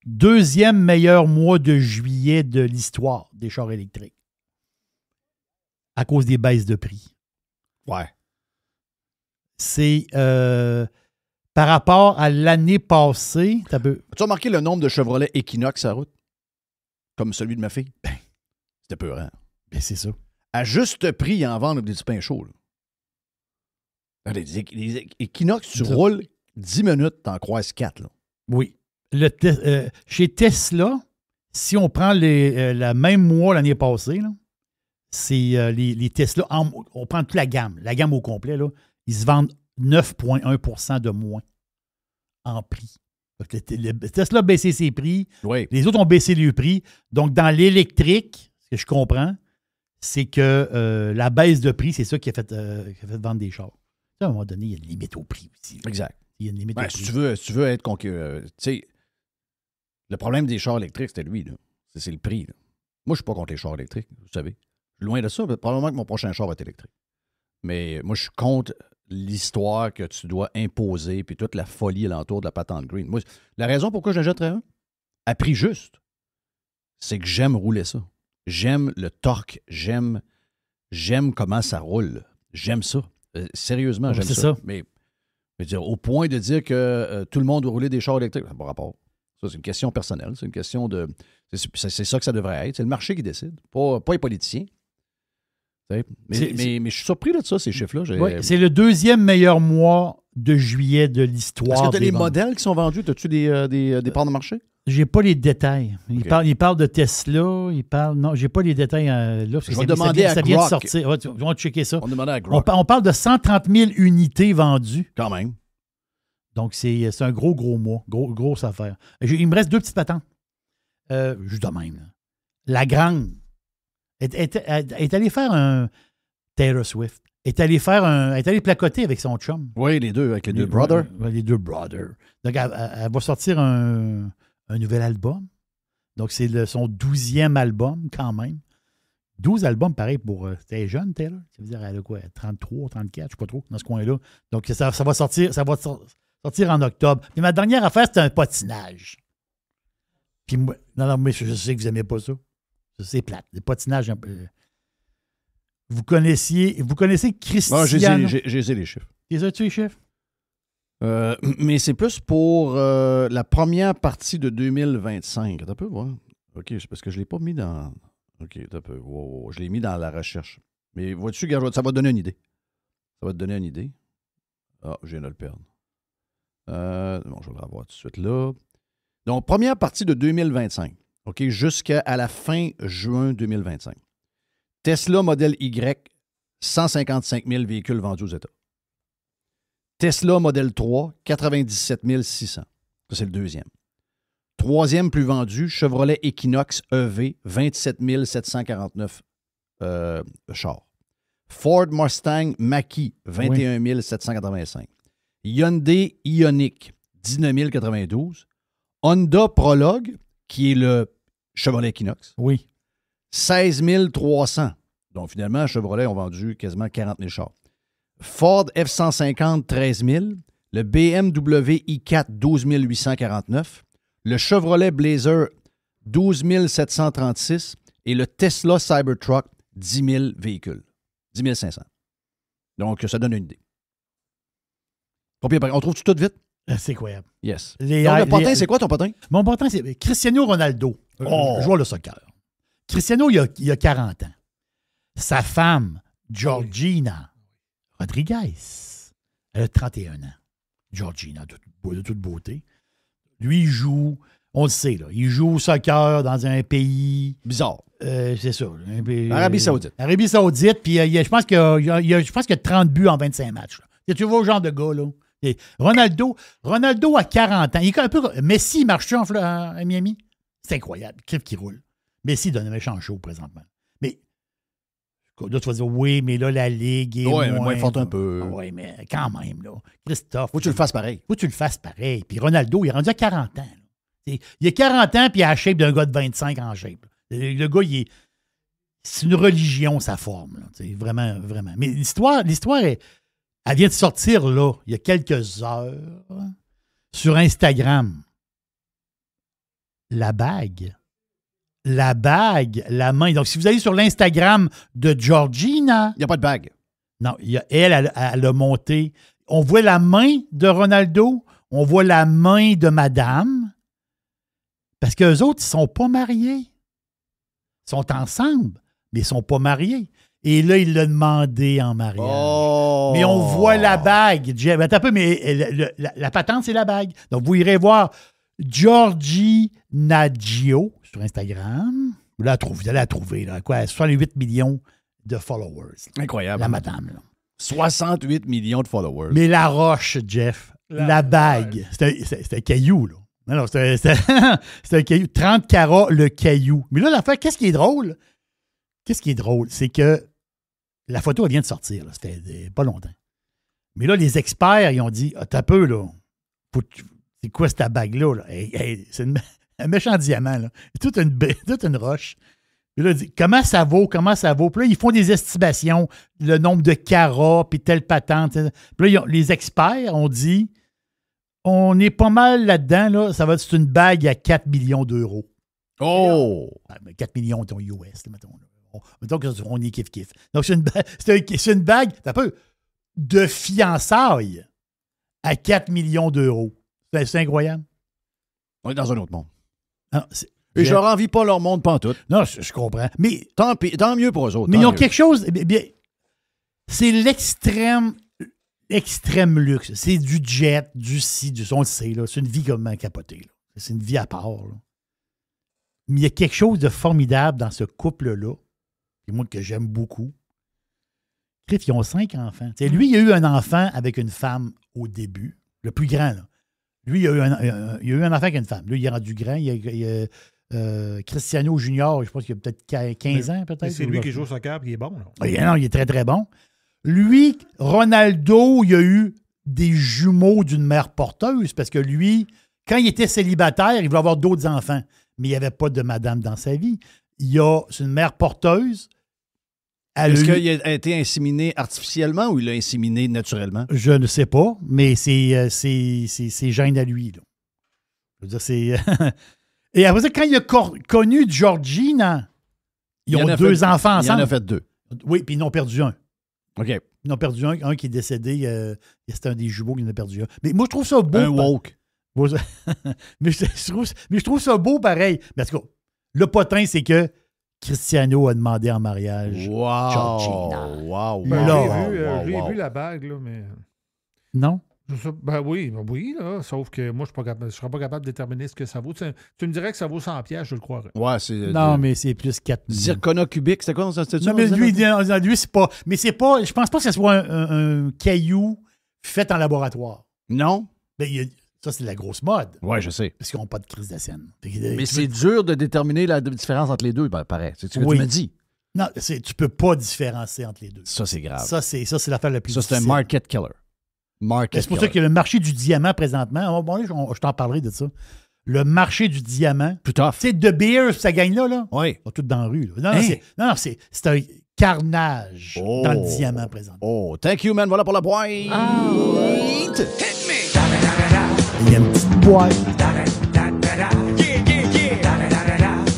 deuxième meilleur mois de juillet de l'histoire des chars électriques. À cause des baisses de prix. Ouais. C'est par rapport à l'année passée. As-tu remarqué le nombre de Chevrolet Equinox à route? Comme celui de ma fille? Ben, c'était peurant. Ben, c'est ça. À juste prix, ils en vendent des petits pains chauds. Là. Les Equinox, tu roules 10 minutes, t'en croises 4. Là. Oui. Chez Tesla, si on prend le même mois l'année passée, là, c'est les Tesla, on prend toute la gamme au complet, là, ils se vendent 9,1 % de moins en prix. Tesla a baissé ses prix, les autres ont baissé leurs prix. Donc, dans l'électrique, ce que je comprends, c'est que la baisse de prix, c'est ça qui a fait vendre des chars. À un moment donné, il y a une limite au prix aussi. Exact. Il y a une limite au prix. Si tu veux être concurrent, tu sais, le problème des chars électriques, c'était lui. Là. C'est le prix. Là. Moi, je ne suis pas contre les chars électriques, vous savez. Loin de ça, probablement que mon prochain char va être électrique. Mais moi, je suis contre l'histoire que tu dois imposer puis toute la folie alentour de la patente green. Moi, la raison pourquoi j'achèterais un, à prix juste, c'est que j'aime rouler ça. J'aime le torque. J'aime comment ça roule. J'aime ça. Sérieusement, j'aime ça. Mais je veux dire, au point de dire que tout le monde doit rouler des chars électriques, ça n'a pas rapport. Ça, c'est une question personnelle. C'est une question de... C'est ça que ça devrait être. C'est le marché qui décide, pas les politiciens. Mais je suis surpris de ça, ces chiffres-là. Oui, c'est le deuxième meilleur mois de juillet de l'histoire. Est-ce que tu as les modèles qui sont vendus? As-tu des parts de marché? J'ai pas les détails. Il parle de Tesla. Non, j'ai pas les détails là. Parce que je vais demander à Grok. Ça vient de sortir. Ouais, on va checker ça. On demande à Grok. On parle de 130 000 unités vendues. Quand même. Donc, c'est un gros mois. Grosse affaire. Il me reste 2 petites patentes. Juste de même. Là. La grande est allée faire un Taylor Swift. Est allée placoter avec son chum. Oui, les deux, avec les deux brothers. Les deux brothers. Donc, elle va sortir un nouvel album. Donc, c'est son 12e album, quand même. 12 albums, pareil, pour... C'était jeune, Taylor. Ça veut dire, elle a quoi? 33, 34, je ne sais pas trop, dans ce coin-là. Donc, ça va sortir en octobre. Puis ma dernière affaire, c'était un patinage. Puis moi... Non, mais je sais que vous n'aimez pas ça. C'est plate. Le patinage, un peu... Vous connaissez Cristiano... J'ai les chiffres. As-tu les chiffres? Mais c'est plus pour la première partie de 2025. T'as peu voir. OK, c'est parce que je ne l'ai pas mis dans... OK, t'as peu. Wow. Je l'ai mis dans la recherche. Mais vois-tu, gars, ça va te donner une idée. Ça va te donner une idée. Ah, je viens de le perdre. Bon, je vais le revoir tout de suite là. Donc, première partie de 2025. OK, jusqu'à la fin juin 2025. Tesla Model Y, 155 000 véhicules vendus aux États. Tesla Model 3, 97 600. Ça, c'est le deuxième. Troisième plus vendu, Chevrolet Equinox EV, 27 749 chars. Ford Mustang Mach-E, 21 785. Hyundai Ioniq, 19 092. Honda Prologue, qui est le Chevrolet Equinox. Oui. 16 300. Donc, finalement, Chevrolet ont vendu quasiment 40 000 chars. Ford F-150, 13 000. Le BMW i4, 12 849. Le Chevrolet Blazer, 12 736. Et le Tesla Cybertruck, 10 000 véhicules. 10 500. Donc, ça donne une idée. On trouve tout vite? C'est incroyable. Yes. Donc, le potin, c'est quoi ton potin? Mon potin, c'est Cristiano Ronaldo, joueur de soccer. Cristiano, il a 40 ans. Sa femme, Georgina Rodriguez, elle a 31 ans. Georgina, de toute beauté. Lui, il joue, on le sait, là, il joue au soccer dans un pays... bizarre. C'est ça. Arabie Saoudite. Arabie Saoudite, puis je pense qu'il y a 30 buts en 25 matchs. Là. Tu vois le genre de gars, là. Et Ronaldo a 40 ans. Il est un peu... Messi marche-tu à Miami? C'est incroyable. Crif qui roule. Messi donne un méchant show présentement. Mais là, tu vas dire, oui, mais là, la Ligue est moins forte un peu. Oui, mais quand même, là. Christophe. Faut que tu le fasses pareil. Faut que tu le fasses pareil. Puis Ronaldo, il est rendu à 40 ans. Il a 40 ans, puis il a la shape d'un gars de 25 en shape. Le gars, c'est une religion, sa forme. Là. Vraiment, vraiment. Mais l'histoire elle vient de sortir, là, il y a quelques heures, sur Instagram. La bague, la main. Donc, si vous allez sur l'Instagram de Georgina... Il n'y a pas de bague. Non, elle a monté. On voit la main de Ronaldo, on voit la main de madame, parce qu'eux autres, ils ne sont pas mariés. Ils sont ensemble, mais ils ne sont pas mariés. Et là, il l'a demandé en mariage. Oh. Mais on voit la bague. Attends un peu, mais la patente, c'est la bague. Donc, vous irez voir Georgie Naggio sur Instagram. Vous allez la trouver. Là, quoi, 68 millions de followers. Incroyable. La madame. Là. 68 millions de followers. Mais la roche, Jeff, la bague, c'est un caillou. Là. Non, c'est un caillou. 30 carats, le caillou. Mais là, l'affaire, qu'est-ce qui est drôle? C'est que la photo, elle vient de sortir. Là. C'était pas longtemps. Mais là, les experts, ils ont dit, t'as peu, là. C'est quoi cette bague-là? Là? C'est un méchant diamant, là. C'est toute une roche. Puis là, dit, comment ça vaut? Puis là, ils font des estimations, le nombre de carats, puis telle patente. Puis là, les experts ont dit, on est pas mal là-dedans, là. Ça va être une bague à 4 millions d'euros. Oh! 4 millions, ton US, mettons. Mettons qu'on est kiff-kiff. Donc, c'est une bague un peu de fiançailles à 4 millions d'euros. C'est incroyable. On est dans un autre monde. Non, et je leur envie pas leur monde pantoute. Non, je comprends. Mais tant mieux pour eux autres. Mais ils ont quelque chose... Bien, c'est l'extrême luxe. C'est du jet, du ci, du son, on le sait. Là. C'est une vie comme capotée. Là. C'est une vie à part. Là. Mais il y a quelque chose de formidable dans ce couple-là. Et moi, que j'aime beaucoup. Ils ont 5 enfants. T'sais, lui, il a eu un enfant avec une femme au début. Le plus grand, là. Lui, il a eu un enfant avec une femme. Lui, il est rendu grand. Il a Cristiano Junior, je pense qu'il a peut-être 15 ans, peut-être. C'est lui qui joue au soccer et il est bon. Non, il est très, très bon. Lui, Ronaldo, il a eu des jumeaux d'une mère porteuse parce que lui, quand il était célibataire, il voulait avoir d'autres enfants. Mais il n'y avait pas de madame dans sa vie. C'est une mère porteuse. Est-ce qu'il a été inséminé artificiellement ou il l'a inséminé naturellement? Je ne sais pas, mais c'est gêne à lui. Là. Je veux dire, c'est... Et après ça, quand il a connu Georgina, ils ont 2 enfants ensemble. Il en a fait 2. Oui, puis ils en ont perdu un. OK. Ils en ont perdu un qui est décédé. C'était un des jumeaux qui en a perdu un. Mais moi, je trouve ça beau. Un woke. mais je trouve ça beau pareil. Mais en tout cas, le potin, c'est que Cristiano a demandé en mariage Georgina. Wow! J'ai vu la bague, là, mais... Non? Ben oui, là, sauf que moi, je ne serais pas capable de déterminer ce que ça vaut. Tu me dirais que ça vaut 100$, je le croirais. Ouais, c'est... Non, mais c'est plus 4 millions. Zircona cubique, c'était quoi? Non, mais lui, c'est pas... Mais c'est pas... Je pense pas que ce soit un caillou faites en laboratoire. Non. Ben, ça, c'est de la grosse mode. Oui, je sais. Parce qu'ils n'ont pas de crise de scène. Mais c'est dur de déterminer la différence entre les deux, paraît. C'est ce que tu me dis. Non, tu peux pas différencier entre les deux. Ça, c'est grave. Ça, c'est l'affaire la plus difficile. Ça, c'est un market killer. C'est pour ça que le marché du diamant, présentement, je t'en parlerai de ça. Le marché du diamant. Plus tough. Tu sais, De Beers, ça gagne là. Oui. Pas tout dans la rue. Là. Non, c'est un carnage dans le diamant, présentement. Oh, thank you, man. Voilà pour la boîte. Il y a une petite boîte.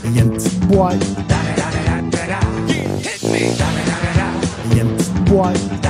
Il y a une petite boîte. Il y a une petite boîte.